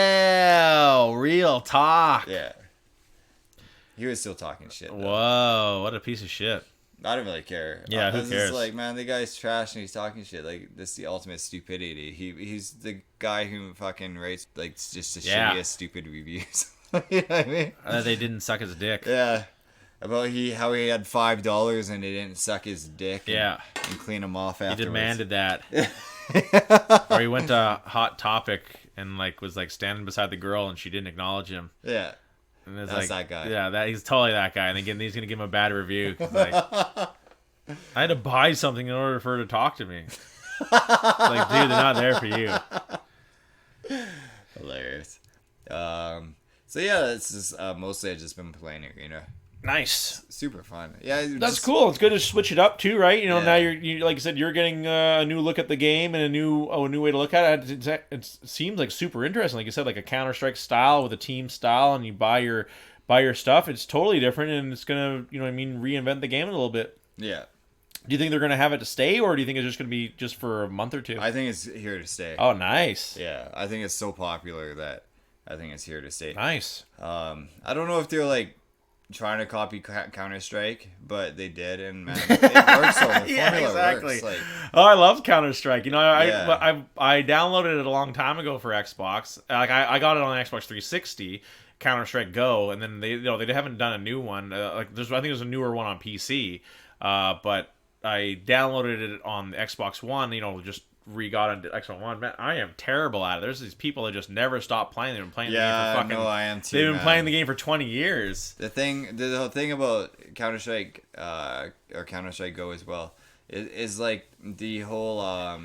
Speaker 1: real talk.
Speaker 2: Yeah. He was still talking shit, though.
Speaker 1: Whoa, what a piece of shit.
Speaker 2: I don't really care.
Speaker 1: Yeah, who
Speaker 2: I was
Speaker 1: cares?
Speaker 2: just like, man, the guy's trash and he's talking shit. Like, this is the ultimate stupidity. He's the guy who fucking writes, like, just the shittiest, stupid reviews. You know what I mean?
Speaker 1: They didn't suck his dick.
Speaker 2: Yeah. About how he had $5 and he didn't suck his dick and clean him off afterwards.
Speaker 1: He demanded that. Or he went to Hot Topic and like was like standing beside the girl and she didn't acknowledge him.
Speaker 2: Yeah.
Speaker 1: And it's
Speaker 2: That's
Speaker 1: like,
Speaker 2: that guy.
Speaker 1: Yeah, he's totally that guy. And again, he's gonna give him a bad review. 'Cause, like, I had to buy something in order for her to talk to me. It's like, dude, they're not there for you.
Speaker 2: Hilarious. So yeah, it's just mostly I've just been playing Arena.
Speaker 1: Nice.
Speaker 2: Super fun. Yeah,
Speaker 1: that's cool. It's good to switch it up too, right? Now you like I said, you're getting a new look at the game and a new way to look at it. It seems like super interesting. Like you said, like a Counter-Strike style with a team style, and you buy your stuff. It's totally different, and it's gonna reinvent the game a little bit.
Speaker 2: Yeah.
Speaker 1: Do you think they're gonna have it to stay, or do you think it's just gonna be just for a month or two?
Speaker 2: I think it's here to stay.
Speaker 1: Oh, nice.
Speaker 2: Yeah, I think it's so popular that I think it's here to stay.
Speaker 1: Nice.
Speaker 2: I don't know if they're like trying to copy Counter-Strike, but they did, and man, it works. So the
Speaker 1: yeah,
Speaker 2: formula
Speaker 1: exactly.
Speaker 2: works.
Speaker 1: I love Counter-Strike. I downloaded it a long time ago for Xbox. Like I got it on Xbox 360, Counter-Strike Go, and then they haven't done a new one. I think there's a newer one on PC, but I downloaded it on the Xbox One. Just re-got on Xbox One. Man, I am terrible at it. There's these people that just never stop playing. They've been playing the game for fucking.
Speaker 2: I am too.
Speaker 1: They've been playing the game for 20 years.
Speaker 2: The whole thing about Counter-Strike or Counter-Strike Go as well is like the whole what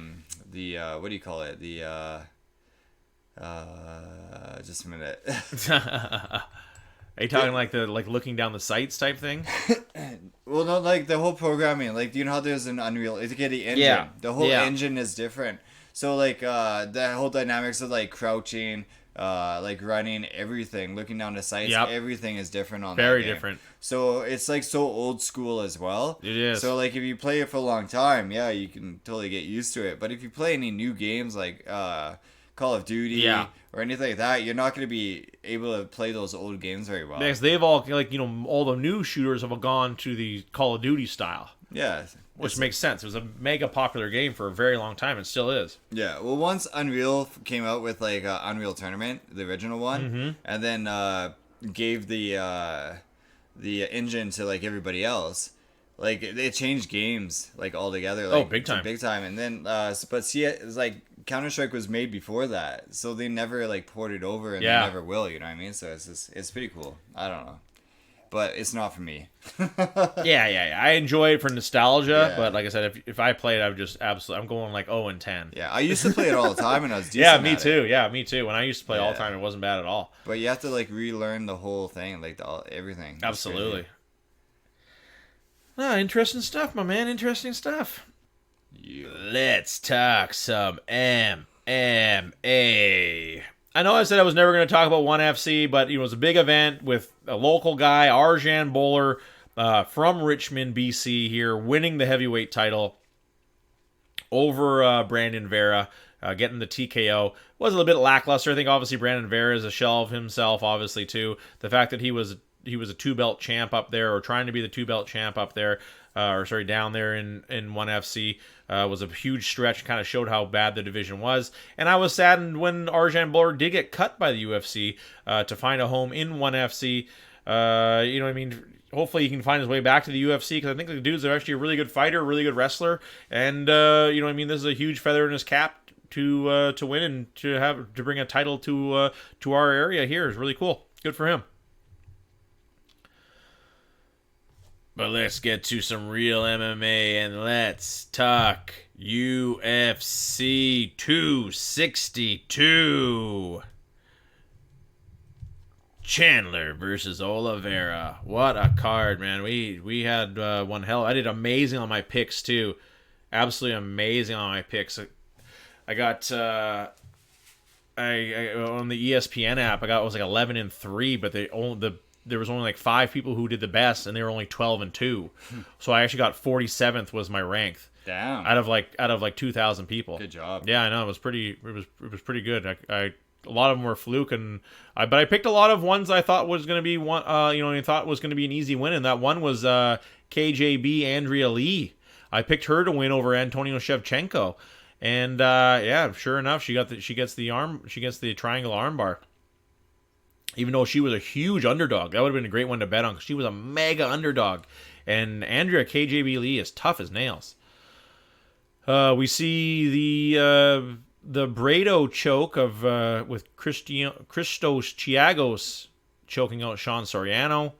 Speaker 2: do you call it? Just a minute.
Speaker 1: Are you talking like the looking down the sights type thing?
Speaker 2: Well, no, like the whole programming. Like, you know how there's an Unreal? It's the engine.
Speaker 1: Yeah.
Speaker 2: The whole engine is different. So like the whole dynamics of like crouching, like running, everything, looking down the sights, everything is different on
Speaker 1: Very
Speaker 2: that game.
Speaker 1: different.
Speaker 2: So it's like so old school as well.
Speaker 1: It is.
Speaker 2: So like if you play it for a long time, yeah, you can totally get used to it. But if you play any new games like Call of Duty or anything like that, you're not going to be able to play those old games very well.
Speaker 1: Because they've all all the new shooters have gone to the Call of Duty style.
Speaker 2: Yeah.
Speaker 1: Which makes sense. It was a mega popular game for a very long time and still is.
Speaker 2: Yeah. Well, once Unreal came out with like Unreal Tournament, the original one, and then gave the engine to like everybody else. Like they changed games like altogether. Like,
Speaker 1: big time,
Speaker 2: big time. And then, but see, it's like Counter-Strike was made before that, so they never like ported over, and they never will. You know what I mean? So it's pretty cool. I don't know, but it's not for me.
Speaker 1: yeah. I enjoy it for nostalgia, but like I said, if I played, I would just absolutely. I'm going like 0-10.
Speaker 2: Yeah, I used to play it all the time, and I was decent
Speaker 1: me too. Yeah, me too. When I used to play all the time, it wasn't bad at all.
Speaker 2: But you have to like relearn the whole thing, like everything.
Speaker 1: Absolutely. Interesting stuff, my man. Interesting stuff.
Speaker 2: Yeah.
Speaker 1: Let's talk some MMA. I know I said I was never going to talk about ONE FC, but it was a big event with a local guy, Arjan Bowler, from Richmond, BC, here, winning the heavyweight title over Brandon Vera, getting the TKO. Was a little bit lackluster. I think obviously Brandon Vera is a shell of himself, obviously too. The fact that he was a two-belt champ up there, or trying to be the two-belt champ up there, down there in ONE FC, was a huge stretch, kind of showed how bad the division was. And I was saddened when Arjan Bowler did get cut by the UFC to find a home in ONE FC. Hopefully he can find his way back to the UFC, because I think the dude's actually a really good fighter, a really good wrestler. And, this is a huge feather in his cap to win and to bring a title to our area here. Is really cool. Good for him. But let's get to some real MMA, and let's talk UFC 262. Chandler versus Oliveira. What a card, man. We had one hell. I did amazing on my picks, too. Absolutely amazing on my picks. I got I on the ESPN app, I was like 11-3, but there was only like 5 people who did the best, and they were only 12-2. So I actually got 47th was my rank.
Speaker 2: Damn.
Speaker 1: Out of like 2,000 people.
Speaker 2: Good job.
Speaker 1: Yeah, I know. It was pretty good. A lot of them were fluke, but I picked a lot of ones I thought was going to be one. I thought was going to be an easy win, and that one was KJB Andrea Lee. I picked her to win over Antonio Shevchenko, and sure enough, she gets the triangle armbar. Even though she was a huge underdog. That would have been a great one to bet on, because she was a mega underdog. And Andrea KJB Lee is tough as nails. We see the Brado choke with Christos Chiagos choking out Sean Soriano.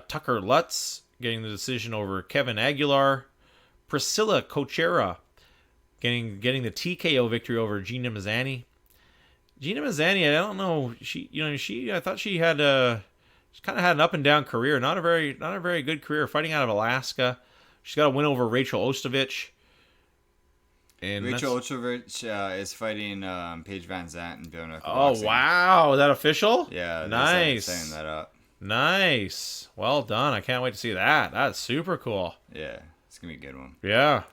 Speaker 1: Tucker Lutz getting the decision over Kevin Aguilar. Priscilla Cochera getting the TKO victory over Gina Mazzani. Gina Mazzani, I don't know. I thought she had she's kind of had an up and down career. Not a very good career. Fighting out of Alaska. She's got a win over Rachel Ostovich. And
Speaker 2: Rachel Ostovich is fighting Paige Van Zandt in Barnett.
Speaker 1: Oh, wow. Is that official?
Speaker 2: Yeah.
Speaker 1: Nice.
Speaker 2: Setting that up.
Speaker 1: Nice. Well done. I can't wait to see that. That's super cool.
Speaker 2: Yeah. It's going to be a good one.
Speaker 1: Yeah.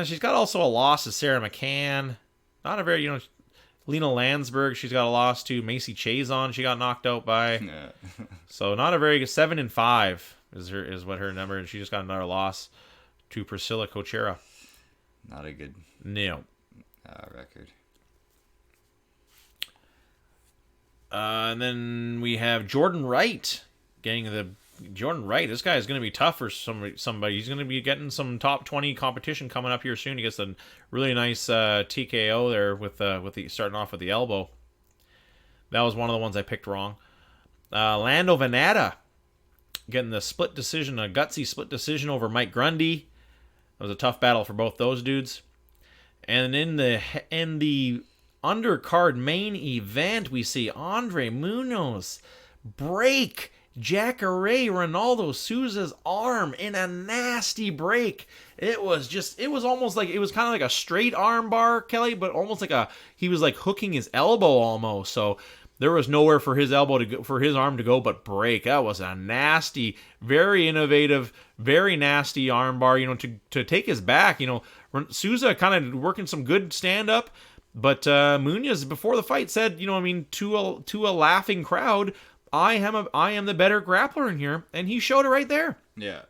Speaker 1: She's got also a loss to Sarah McCann. Not a very, Lena Landsberg, she's got a loss to Macy Chazon. She got knocked out by.
Speaker 2: Yeah.
Speaker 1: So not a very good 7-5 is what her number, and she just got another loss to Priscilla Cochera.
Speaker 2: Not a good record.
Speaker 1: And then we have Jordan Wright Jordan Wright. This guy is going to be tough for somebody. He's going to be getting some top 20 competition coming up here soon. He gets a really nice TKO there with the starting off with the elbow. That was one of the ones I picked wrong. Lando Venata getting the split decision, a gutsy split decision over Mike Grundy. It was a tough battle for both those dudes. And in the undercard main event, we see Andre Munoz break Jacare Ronaldo Souza's arm in a nasty break. It was almost like, it was kind of like a straight arm bar, Kelly, but almost like he was like hooking his elbow almost. So there was nowhere for his arm to go but break. That was a nasty, very innovative, very nasty arm bar, to take his back. Souza kind of working some good stand up, but Munoz before the fight said, to a laughing crowd, I am the better grappler in here, and he showed it right there.
Speaker 2: Yeah.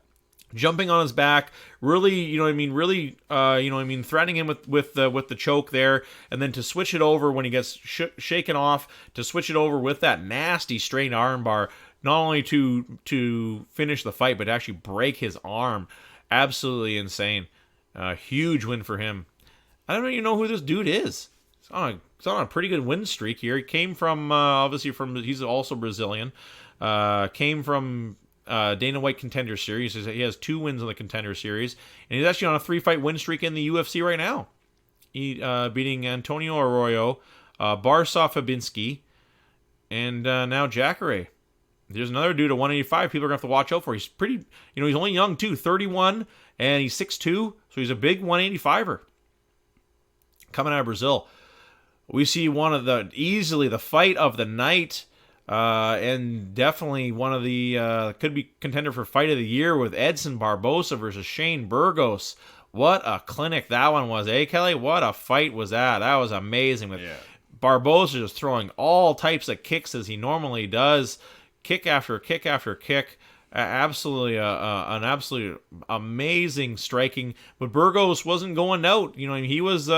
Speaker 1: Jumping on his back, really, threatening him with the choke there, and then to switch it over when he gets shaken off, to switch it over with that nasty straight arm bar, not only to finish the fight, but to actually break his arm. Absolutely insane. Huge win for him. I don't even know who this dude is. He's on a pretty good win streak here. He came from, he's also Brazilian. Came from Dana White Contender Series. He has 2 wins in the Contender Series, and he's actually on a 3-fight win streak in the UFC right now. He beating Antonio Arroyo, Barsov Fabinski, and now Jacare. There's another dude at 185 people are going to have to watch out for. He's pretty, he's only young too, 31, and he's 6'2", so he's a big 185er. Coming out of Brazil. We see easily the fight of the night, and definitely one of the, could be contender for fight of the year with Edson Barbosa versus Shane Burgos. What a clinic that one was, Kelly? What a fight was that? That was amazing. With Barbosa just throwing all types of kicks as he normally does. Kick after kick after kick. Absolutely an absolute amazing striking. But Burgos wasn't going out. He was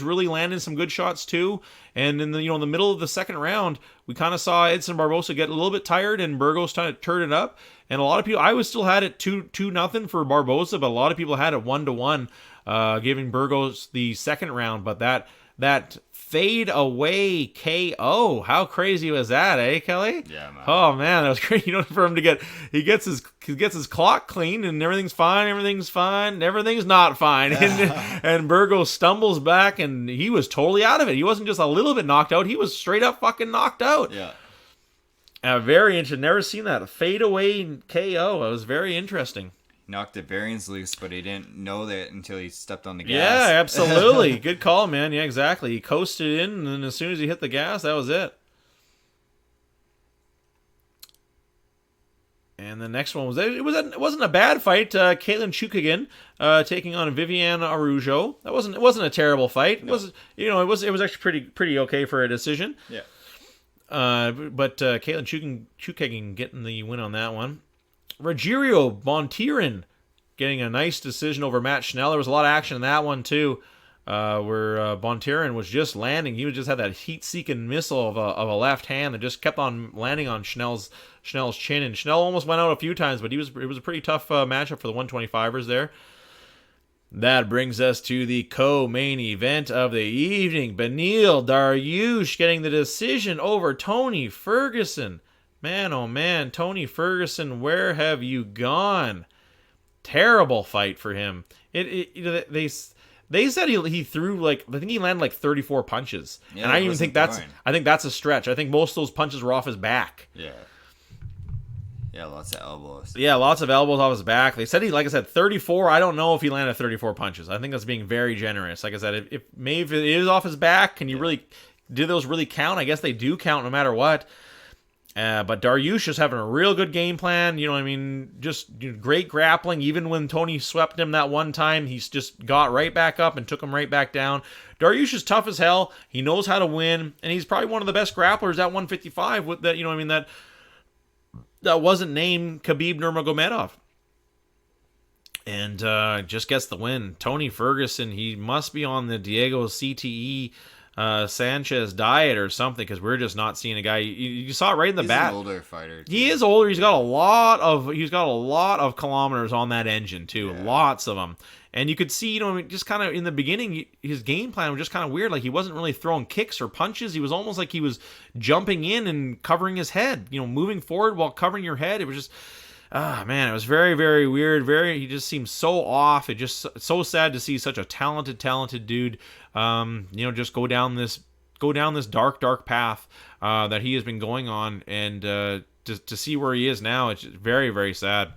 Speaker 1: really landing some good shots too. And in the middle of the second round, we kind of saw Edson Barbosa get a little bit tired, and Burgos kind of turned it up. And a lot of people, I was still had it 2-0 for Barbosa, but a lot of people had it 1-1, giving Burgos the second round. But that fade away KO, how crazy was that, Kelly?
Speaker 2: Yeah, man.
Speaker 1: Oh man, that was great. For him to he gets his clock clean, and everything's fine, everything's not fine, and Burgos stumbles back, and he was totally out of it. He wasn't just a little bit knocked out; he was straight up fucking knocked out.
Speaker 2: Yeah.
Speaker 1: Very interesting. Never seen that fade away KO. It was very interesting.
Speaker 2: Knocked the bearings loose, but he didn't know that until he stepped on the gas.
Speaker 1: Yeah, absolutely. Good call, man. Yeah, exactly. He coasted in, and then as soon as he hit the gas, that was it. And the next one it wasn't a bad fight. Caitlin Chukagian taking on Viviane Araújo. It wasn't a terrible fight.
Speaker 2: No.
Speaker 1: It was actually pretty okay for a decision.
Speaker 2: Yeah.
Speaker 1: But Caitlin Chukagian getting the win on that one. Rogerio Bontirin getting a nice decision over Matt Schnell. There was a lot of action in that one too, where Bontirin was just landing. He just had that heat-seeking missile of a left hand that just kept on landing on Schnell's chin. And Schnell almost went out a few times, but it was a pretty tough matchup for the 125ers there. That brings us to the co-main event of the evening. Beneil Dariush getting the decision over Tony Ferguson. Man, oh man, Tony Ferguson, where have you gone? Terrible fight for him. They said he threw like, I think he landed like 34 punches, and I even think that's a stretch. I think most of those punches were off his back.
Speaker 2: Yeah, lots of elbows.
Speaker 1: Yeah, lots of elbows off his back. They said like I said, 34. I don't know if he landed 34 punches. I think that's being very generous. Like I said, if it is off his back, can you really, do those really count? I guess they do count no matter what. But Dariush is having a real good game plan. You know what I mean? Just great grappling. Even when Tony swept him that one time, he's just got right back up and took him right back down. Dariush is tough as hell. He knows how to win, and he's probably one of the best grapplers at 155. With that, you know what I mean? That wasn't named Khabib Nurmagomedov. And just gets the win. Tony Ferguson, he must be on the Diego CTE Sanchez diet or something, because we're just not seeing a guy. You saw it right in the bat.
Speaker 2: He's an older fighter, too.
Speaker 1: He is older. He's got a lot of kilometers on that engine too. Lots of them. And you could see, just kind of in the beginning, his game plan was just kind of weird. Like, he wasn't really throwing kicks or punches. He was almost like he was jumping in and covering his head, moving forward while covering your head. It was just, man, it was very, very weird. He just seemed so off. It just so sad to see such a talented dude, just go down this dark path that he has been going on, and to see where he is now, it's just very, very sad.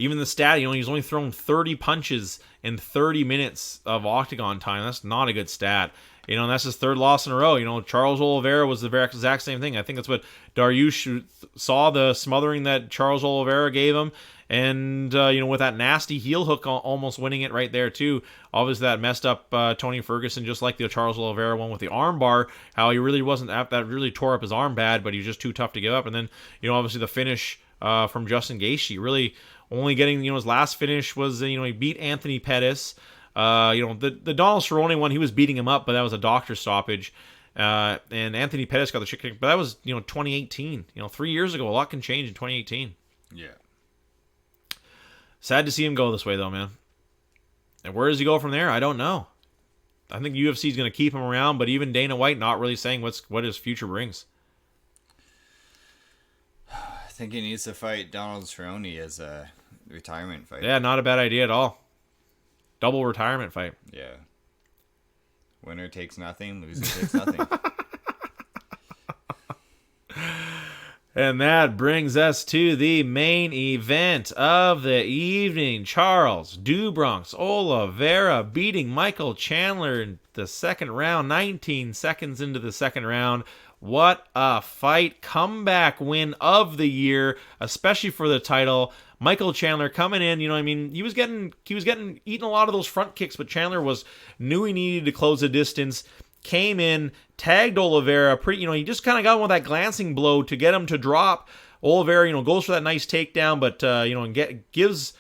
Speaker 1: Even the stat, he's only thrown 30 punches in 30 minutes of octagon time. That's not a good stat. That's his third loss in a row. Charles Oliveira was the very exact same thing. I think that's what Dariush saw, the smothering that Charles Oliveira gave him. And, with that nasty heel hook almost winning it right there, too. Obviously, that messed up Tony Ferguson, just like the Charles Oliveira one with the arm bar. How he really wasn't, that really tore up his arm bad, but he was just too tough to give up. And then, obviously the finish from Justin Gaethje, really only getting, his last finish was, he beat Anthony Pettis. The Donald Cerrone one, he was beating him up, but that was a doctor stoppage. And Anthony Pettis got the shit kicked, but that was, 2018. 3 years ago. A lot can change in 2018.
Speaker 2: Yeah.
Speaker 1: Sad to see him go this way, though, man. And where does he go from there? I don't know. I think UFC is going to keep him around, but even Dana White not really saying what his future brings.
Speaker 2: I think he needs to fight Donald Cerrone as a retirement fight.
Speaker 1: Yeah, not a bad idea at all. Double retirement fight.
Speaker 2: Yeah. Winner takes nothing, loser takes nothing.
Speaker 1: And that brings us to the main event of the evening. Charles do Bronx Oliveira beating Michael Chandler in the second round, 19 seconds into the second round. What a fight. Comeback win of the year, especially for the title. Michael Chandler coming in, he was getting eating a lot of those front kicks, but Chandler knew he needed to close the distance. Came in, tagged Oliveira, he just kind of got him with that glancing blow to get him to drop. Oliveira, goes for that nice takedown, but gives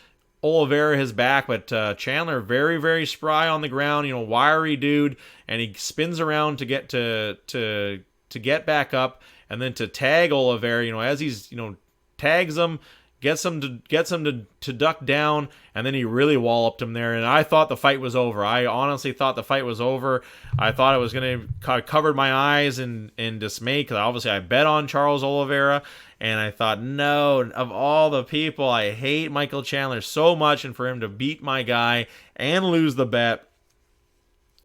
Speaker 1: Oliveira his back, but Chandler very, very spry on the ground, wiry dude, and he spins around to get to get back up, and then to tag Oliveira, as he's tags him, gets him to duck down, and then he really walloped him there. And I thought the fight was over. I honestly thought the fight was over. I thought it was going to cover my eyes in dismay, because obviously I bet on Charles Oliveira, and I thought, no, of all the people, I hate Michael Chandler so much, and for him to beat my guy and lose the bet,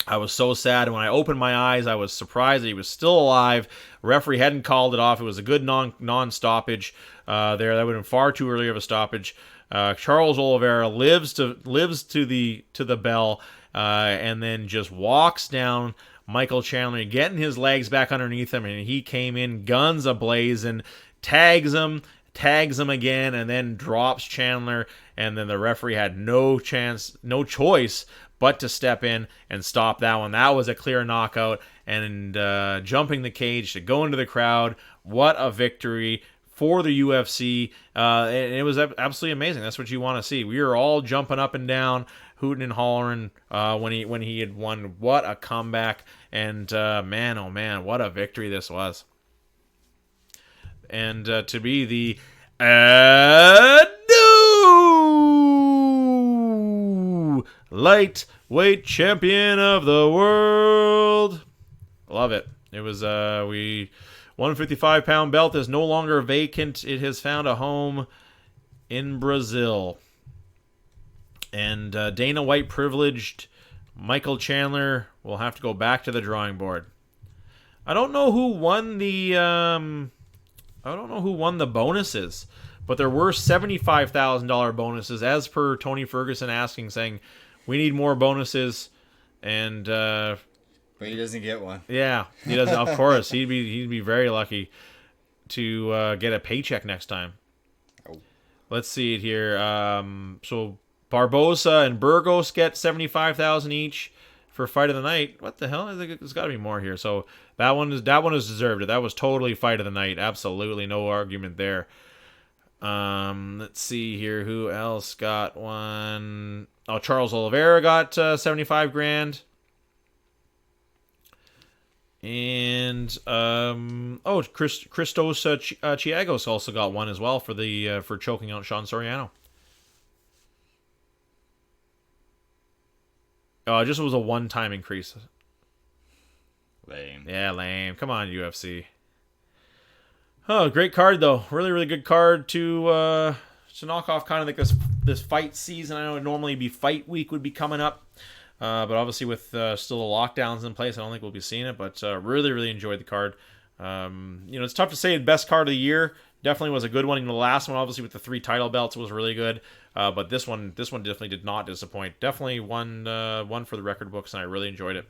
Speaker 1: I was so sad. When I opened my eyes, I was surprised that he was still alive. Referee hadn't called it off. It was a good non-stoppage there. That would have been far too early of a stoppage. Charles Oliveira lives to the bell, and then just walks down Michael Chandler, getting his legs back underneath him, and he came in guns a-blazing, tags him again, and then drops Chandler, and then the referee had no choice but to step in and stop that one. That was a clear knockout, and jumping the cage to go into the crowd. What a victory for the UFC. And it was absolutely amazing. That's what you want to see. We were all jumping up and down, hooting and hollering when he had won. What a comeback. And man, oh man, what a victory this was. And to be the new lightweight champion of the world. Love it. It was 155-pound belt is no longer vacant. It has found a home in Brazil. And Dana White privileged Michael Chandler will have to go back to the drawing board. I don't know who won the bonuses, but there were $75,000 bonuses as per Tony Ferguson asking, saying we need more bonuses, and
Speaker 2: but he doesn't get one.
Speaker 1: Yeah, he doesn't. Of course, he'd be very lucky to get a paycheck next time. Oh. Let's see it here. So Barbosa and Burgos get $75,000 each for fight of the night. What the hell? I think there's got to be more here. So that one is deserved. That was totally fight of the night. Absolutely no argument there. Let's see here. Who else got one? Oh, Charles Oliveira got $75,000. And Christos Chiagos also got one as well for choking out Sean Soriano. Oh, it just was a one-time increase.
Speaker 2: Lame.
Speaker 1: Yeah, lame. Come on, UFC. Oh, great card though. Really, really good card to knock off kind of like this fight season. I know it'd normally be fight week would be coming up, but obviously with still the lockdowns in place, I don't think we'll be seeing it. But really, really enjoyed the card. It's tough to say the best card of the year. Definitely was a good one. The last one, obviously with the 3 title belts, was really good. But this one definitely did not disappoint. Definitely one for the record books, and I really enjoyed it.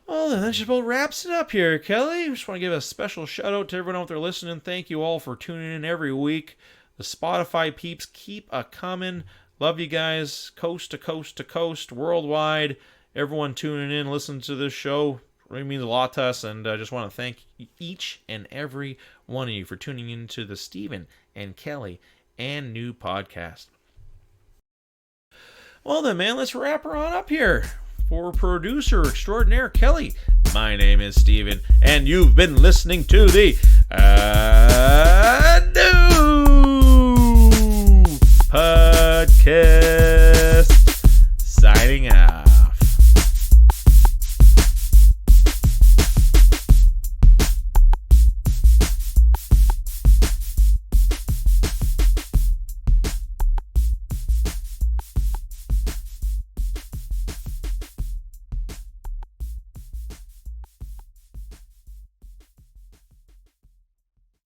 Speaker 1: Well, then that just about wraps it up here, Kelly. I just want to give a special shout out to everyone out there listening. Thank you all for tuning in every week. The Spotify peeps keep a coming. Love you guys, coast to coast to coast, worldwide. Everyone tuning in, listening to this show really means a lot to us, and I just want to thank each and every one of you for tuning into the Stephen and Kelly and New podcast. Well then, man, let's wrap her on up here. For producer extraordinaire Kelly, my name is Steven, and you've been listening to the New Podcast. Signing out.